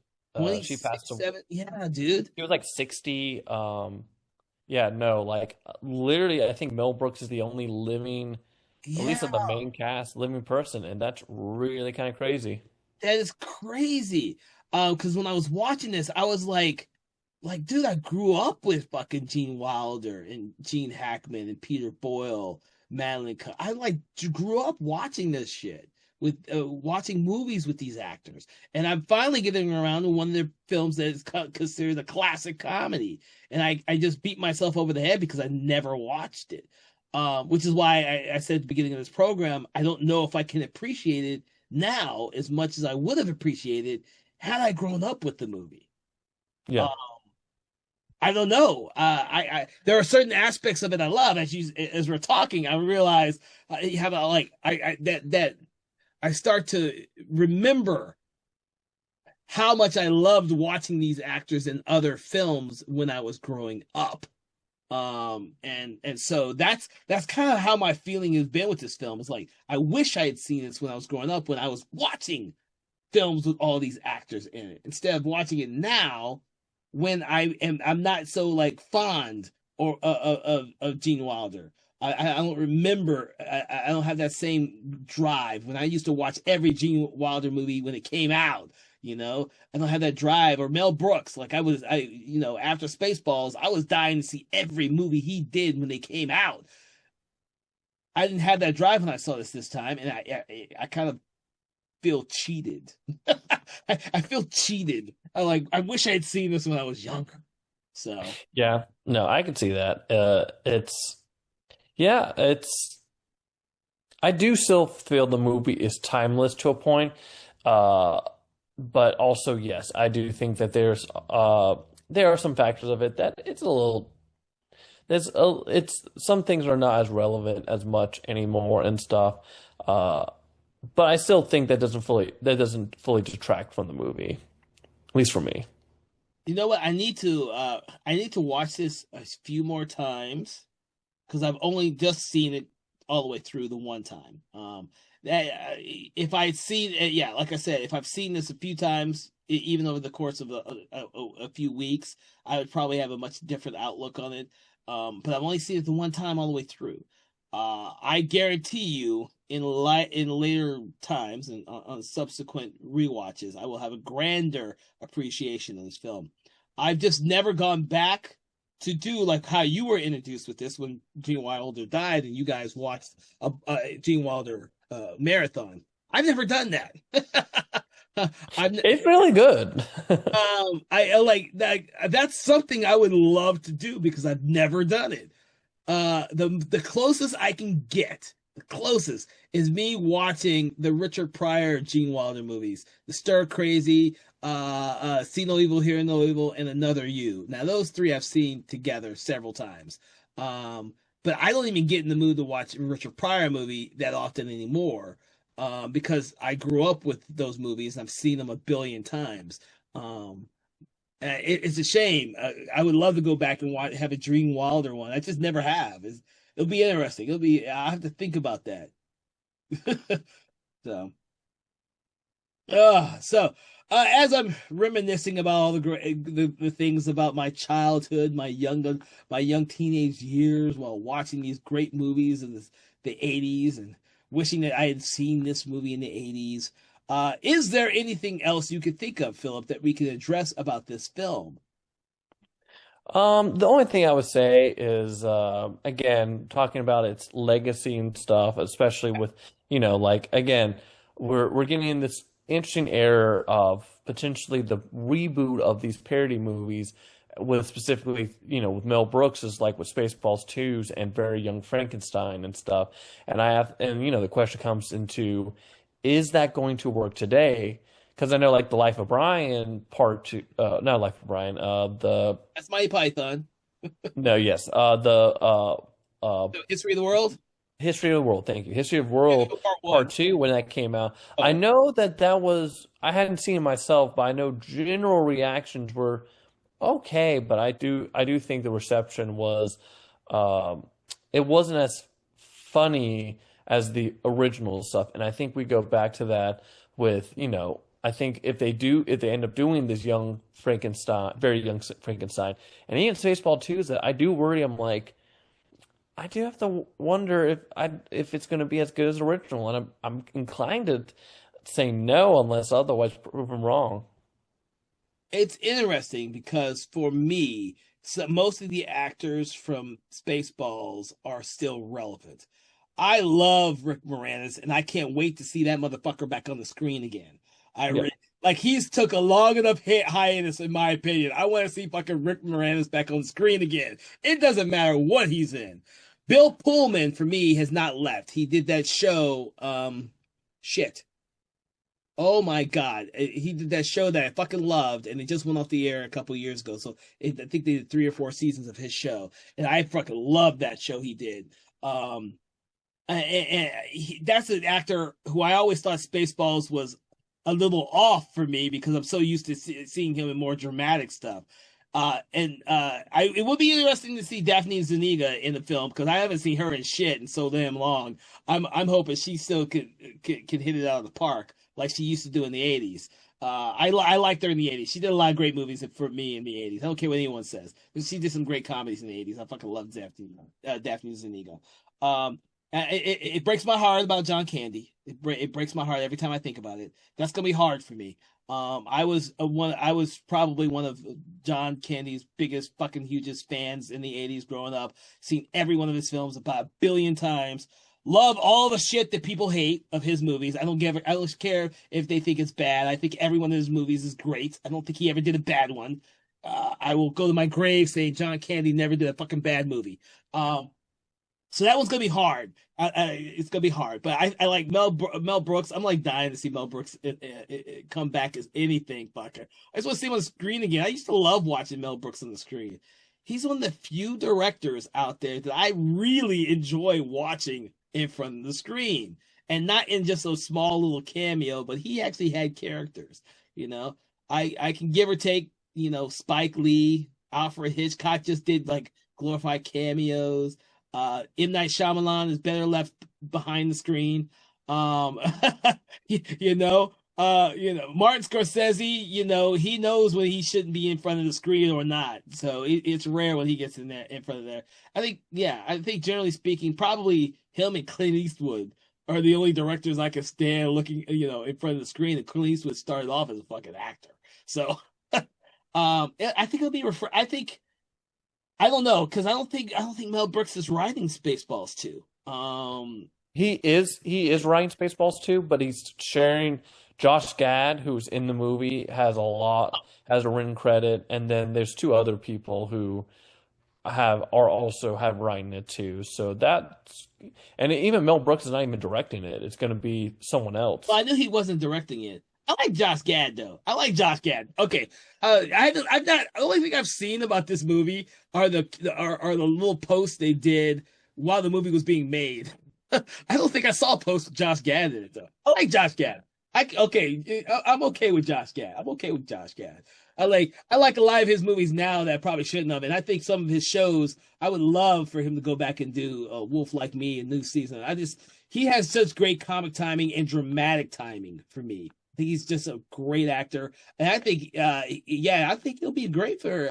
She passed 26, away. 7. Yeah, dude. She was like 60. Yeah, no, like literally, I think Mel Brooks is the only living, at least Yeah, of the main cast, living person, and that's really kind of crazy. that is crazy. Because when I was watching this, I was dude, I grew up with fucking Gene Wilder and Gene Hackman and Peter Boyle, Madeline. I grew up watching this shit with watching movies with these actors, and I'm finally getting around to one of their films that is considered a classic comedy, and I just beat myself over the head because I never watched it. Which is why I said at the beginning of this program, I don't know if I can appreciate it now as much as I would have appreciated had I grown up with the movie. Yeah. Um, I don't know. I there are certain aspects of it I love. As we're talking, I realize you have a like I that I start to remember how much I loved watching these actors in other films when I was growing up. And so that's kind of how my feeling has been with this film. It's like I wish I had seen this when I was growing up, when I was watching films with all these actors in it, instead of watching it now when I'm not so like fond or of Gene Wilder. I don't remember. I don't have that same drive when I used to watch every Gene Wilder movie when it came out. I don't have that drive. Or Mel Brooks. Like after Spaceballs, I was dying to see every movie he did when they came out. I didn't have that drive when I saw this time, and I kind of feel cheated. I feel cheated. I wish I had seen this when I was younger. So Yeah, no, I can see that. It's I do still feel the movie is timeless to a point. Uh, but also, yes, I do think that there are some factors of it that it's a little it's some things are not as relevant as much anymore and stuff. Uh, but I still think that doesn't fully detract from the movie, at least for me. you know what? I need to watch this a few more times because I've only just seen it all the way through the one time. If I'd seen it, yeah, like I said, if I've seen this a few times, even over the course of a few weeks, I would probably have a much different outlook on it. But I've only seen it the one time all the way through. I guarantee you, in later times and on subsequent rewatches, I will have a grander appreciation of this film. I've just never gone back to do like how you were introduced with this when Gene Wilder died and you guys watched a Gene Wilder marathon. I've never done that. It's really good. I like that. That's something I would love to do because I've never done it. The closest I can get, the closest is me watching the Richard Pryor Gene Wilder movies, The Stir Crazy, See No Evil, Hear No Evil, and Another You. Now those three I've seen together several times. But I don't even get in the mood to watch a Richard Pryor movie that often anymore. Because I grew up with those movies and I've seen them a billion times. It's a shame. I would love to go back and have a Dream Wilder one. I just never have. It'll be interesting. I'll have to think about that. So, as I'm reminiscing about all the great the things about my childhood, my young teenage years while watching these great movies in the '80s and wishing that I had seen this movie in the '80s. Is there anything else you could think of, Philip, that we could address about this film? The only thing I would say is, again, talking about its legacy and stuff, especially with, like again, we're getting in this interesting era of potentially the reboot of these parody movies, with specifically, with Mel Brooks is like with Spaceballs 2s and Very Young Frankenstein and stuff. The question comes into, is that going to work today? Because I know, like the Life of Brian part two, not Life of Brian, That's my Python. no, yes, History of the World. History of the World. Thank you. History of the World Part one. part two when that came out. I Oh, know that was I hadn't seen it myself, but I know general reactions were okay. But I do think the reception was, um, it wasn't as funny as the original stuff, and I think we go back to that with I think if they end up doing this young Frankenstein, very young Frankenstein, and even Spaceball 2 is that I do worry. I'm like, I do have to wonder if it's going to be as good as the original, and I'm inclined to say no unless otherwise proven wrong. it's interesting because for me, most of the actors from Spaceballs are still relevant. I love Rick Moranis, and I can't wait to see that motherfucker back on the screen again. I Yeah. re- like he's took a long enough hiatus, in my opinion. I want to see fucking Rick Moranis back on the screen again. It doesn't matter what he's in. Bill Pullman for me has not left. He did that show. Shit. Oh my God. He did that show that I fucking loved, and it just went off the air a couple years ago. So I think they did 3 or 4 seasons of his show, and I fucking loved that show he did. That's an actor who I always thought Spaceballs was a little off for me because I'm so used to seeing him in more dramatic stuff. It would be interesting to see Daphne Zuniga in the film because I haven't seen her in shit in so damn long. I'm hoping she still could hit it out of the park like she used to do in the '80s. I liked her in the '80s. She did a lot of great movies for me in the '80s. I don't care what anyone says. She did some great comedies in the '80s. I fucking love Daphne Zuniga. It breaks my heart about John Candy. It breaks my heart every time I think about it. That's gonna be hard for me. I was probably one of John Candy's biggest fucking hugest fans in the '80s growing up. Seen every one of his films about a billion times. Love all the shit that people hate of his movies. I don't care if they think it's bad. I think every one of his movies is great. I don't think he ever did a bad one. I will go to my grave saying John Candy never did a fucking bad movie. So that one's gonna be hard. It's gonna be hard, but I like Mel Brooks. I'm like dying to see Mel Brooks come back as anything fucker. I just want to see him on the screen again. I used to love watching Mel Brooks on the screen. He's one of the few directors out there that I really enjoy watching in front of the screen, and not in just a small little cameo, but he actually had characters. You know, I can give or take. You know, Spike Lee, Alfred Hitchcock just did like glorified cameos. M. Night Shyamalan is better left behind the screen. Martin Scorsese, he knows when he shouldn't be in front of the screen or not. So it's rare when he gets in front of there. I think generally speaking, probably him and Clint Eastwood are the only directors I can stand looking, in front of the screen. And Clint Eastwood started off as a fucking actor. So, I think it'll be I don't know, because I don't think Mel Brooks is writing Spaceballs 2. He is writing Spaceballs 2, but he's sharing. Josh Gad, who's in the movie, has a written credit, and then there's two other people who also have writing it too. So and even Mel Brooks is not even directing it. It's going to be someone else. Well, I knew he wasn't directing it. I like Josh Gad though. I like Josh Gad. Okay, I've not. The only thing I've seen about this movie are the little posts they did while the movie was being made. I don't think I saw a post with Josh Gad in it though. I like Josh Gad. I'm okay with Josh Gad. I'm okay with Josh Gad. I like a lot of his movies now that I probably shouldn't have, and I think some of his shows I would love for him to go back and do Wolf Like Me and New Season. He has such great comic timing and dramatic timing for me. I think he's just a great actor, and I think he'll be great for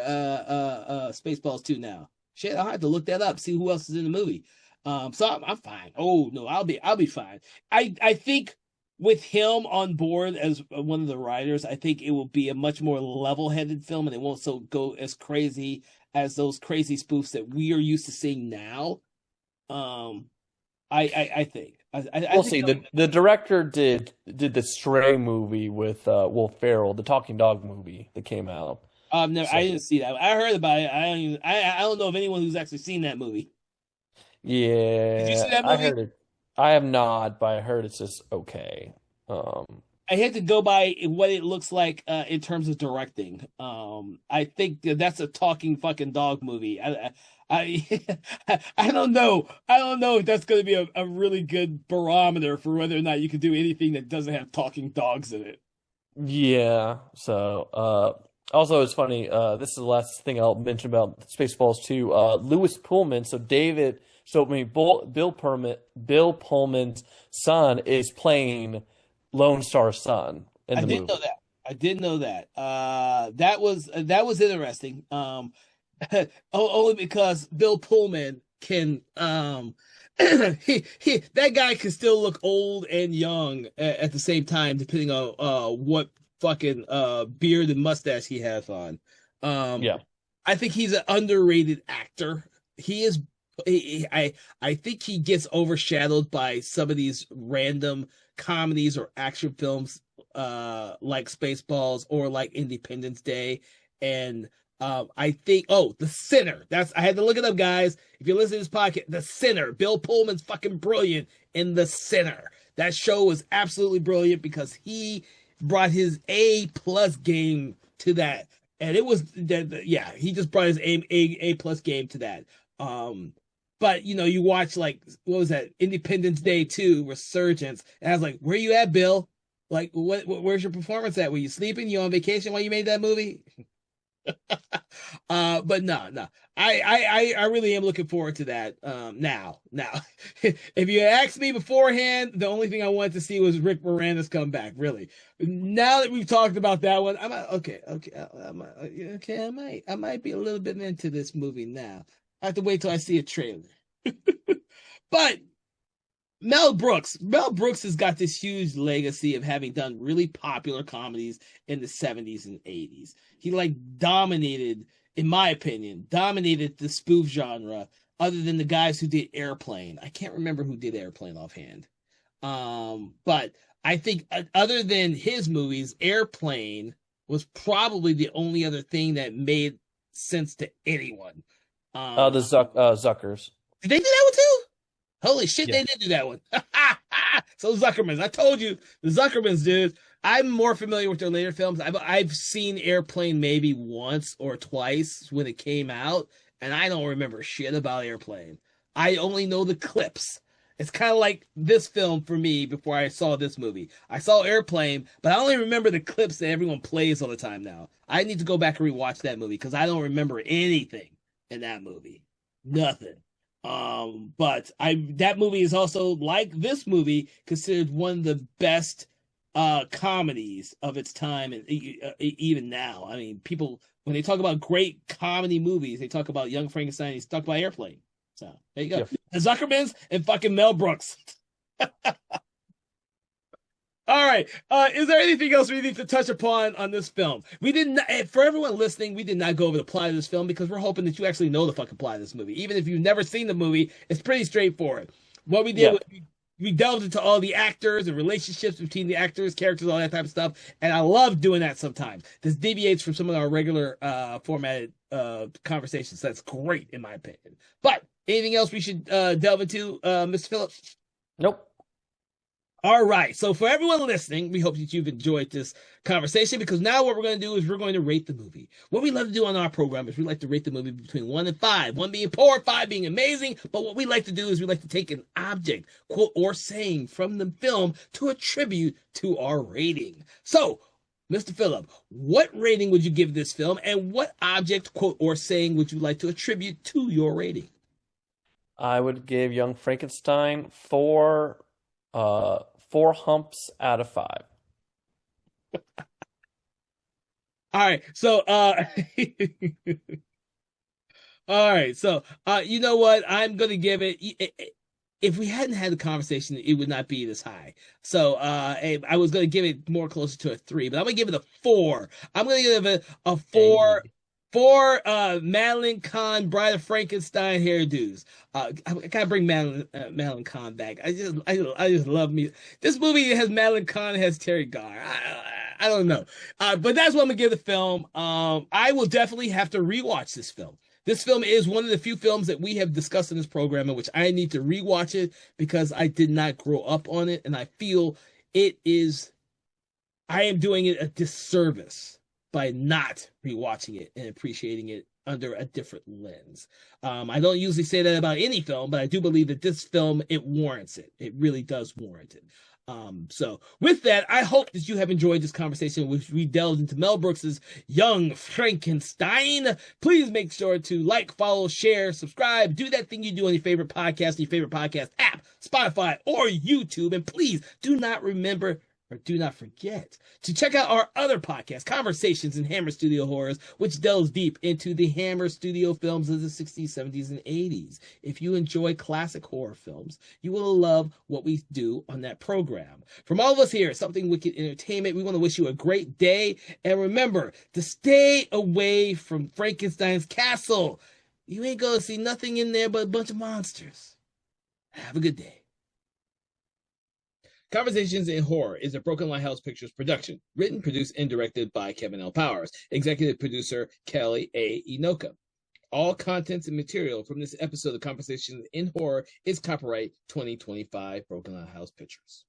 Spaceballs 2 now. Shit, I'll have to look that up, see who else is in the movie. So I'm fine. Oh no, I'll be fine. I think with him on board as one of the writers, I think it will be a much more level-headed film, and it won't go as crazy as those crazy spoofs that we are used to seeing now. I think. We'll see. The director did the Stray movie with Will Ferrell, the Talking Dog movie that came out. No, I didn't see that. I heard about it. I don't know of anyone who's actually seen that movie. Yeah, did you see that movie? I heard it. I have not, but I heard it's just okay. I had to go by what it looks like in terms of directing. I think that's a talking fucking dog movie. I don't know. I don't know if that's going to be a really good barometer for whether or not you can do anything that doesn't have talking dogs in it. Yeah. So, also it's funny. This is the last thing I'll mention about Spaceballs 2. Lewis Pullman. Bill Pullman's son is playing Lone Star's son in the movie. I didn't know that. That was interesting. Only because Bill Pullman can that guy can still look old and young at the same time, depending on what fucking beard and mustache he has on. Yeah, I think he's an underrated actor. He is. I think he gets overshadowed by some of these random comedies or action films like Spaceballs or like Independence Day, and I think The Sinner. I had to look it up, guys. If you're listening to this podcast, The Sinner. Bill Pullman's fucking brilliant in The Sinner. That show was absolutely brilliant because he brought his A+ game to that, and it was he just brought his A+ game to that. But you watch like what was that? Independence Day 2 Resurgence, and I was like, "Where you at, Bill? Like, where's your performance at? Were you sleeping? You on vacation while you made that movie?" But no. I really am looking forward to that. Now, if you asked me beforehand, the only thing I wanted to see was Rick Moranis come back. Really, now that we've talked about that one, okay. I might be a little bit into this movie now. I have to wait till I see a trailer. But Mel Brooks has got this huge legacy of having done really popular comedies in the 70s and 80s. He dominated, in my opinion, the spoof genre other than the guys who did Airplane. I can't remember who did Airplane offhand. But I think other than his movies, Airplane was probably the only other thing that made sense to anyone. The Zuckers. Did they do that one too? Holy shit, Yeah. They did do that one. So Zuckermans, I told you, the Zuckermans, dude. I'm more familiar with their later films. I've seen Airplane maybe once or twice when it came out, and I don't remember shit about Airplane. I only know the clips. It's kind of like this film for me before I saw this movie. I saw Airplane, but I only remember the clips that everyone plays all the time now. I need to go back and rewatch that movie because I don't remember anything in that movie. Nothing. But that movie is also, like this movie, considered one of the best comedies of its time, and even now. I mean, people, when they talk about great comedy movies, they talk about Young Frankenstein, they talk about Airplane. So there you go. Yep. The Zuckermans and fucking Mel Brooks. All right. Is there anything else we need to touch upon on this film? We didn't. For everyone listening, we did not go over the plot of this film because we're hoping that you actually know the fucking plot of this movie. Even if you've never seen the movie, it's pretty straightforward. What we did was we delved into all the actors and relationships between the actors, characters, all that type of stuff. And I love doing that sometimes. This deviates from some of our regular formatted conversations. So that's great, in my opinion. But anything else we should delve into, Mr. Phillips? Nope. All right. So for everyone listening, we hope that you've enjoyed this conversation because now what we're going to do is we're going to rate the movie. What we love to do on our program is we like to rate the movie between 1 and 5, 1 being poor, 5 being amazing. But what we like to do is we like to take an object, quote, or saying from the film to attribute to our rating. So, Mr. Phillip, what rating would you give this film and what object, quote, or saying would you like to attribute to your rating? I would give Young Frankenstein 4 humps out of 5. All right. So, all right. So, you know what? I'm going to give it, if we hadn't had the conversation, it would not be this high. So, I was going to give it more closer to a 3, but I'm going to give it a 4. I'm going to give it a 4. Hey. For Madeline Kahn, Bride of Frankenstein hairdos. I gotta bring Madeline Kahn back. I just love me. This movie has Madeline Kahn, has Terry Garr. I don't know, but that's what I'm gonna give the film. I will definitely have to rewatch this film. This film is one of the few films that we have discussed in this program in which I need to rewatch it because I did not grow up on it, and I feel it is. I am doing it a disservice by not rewatching it and appreciating it under a different lens. I don't usually say that about any film, but I do believe that this film, it warrants it. It really does warrant it. So with that, I hope that you have enjoyed this conversation, which we delved into Mel Brooks's Young Frankenstein. Please make sure to like, follow, share, subscribe, do that thing you do on your favorite podcast app, Spotify or YouTube. And please do not forget to check out our other podcast, Conversations in Hammer Studio Horrors, which delves deep into the Hammer Studio films of the 60s, 70s, and 80s. If you enjoy classic horror films, you will love what we do on that program. From all of us here at Something Wicked Entertainment, we want to wish you a great day. And remember to stay away from Frankenstein's castle. You ain't going to see nothing in there but a bunch of monsters. Have a good day. Conversations in Horror is a Broken Lighthouse Pictures production, written, produced, and directed by Kevin L. Powers, executive producer Kelly A. Inoka. All contents and material from this episode of Conversations in Horror is copyright 2025 Broken Lighthouse Pictures.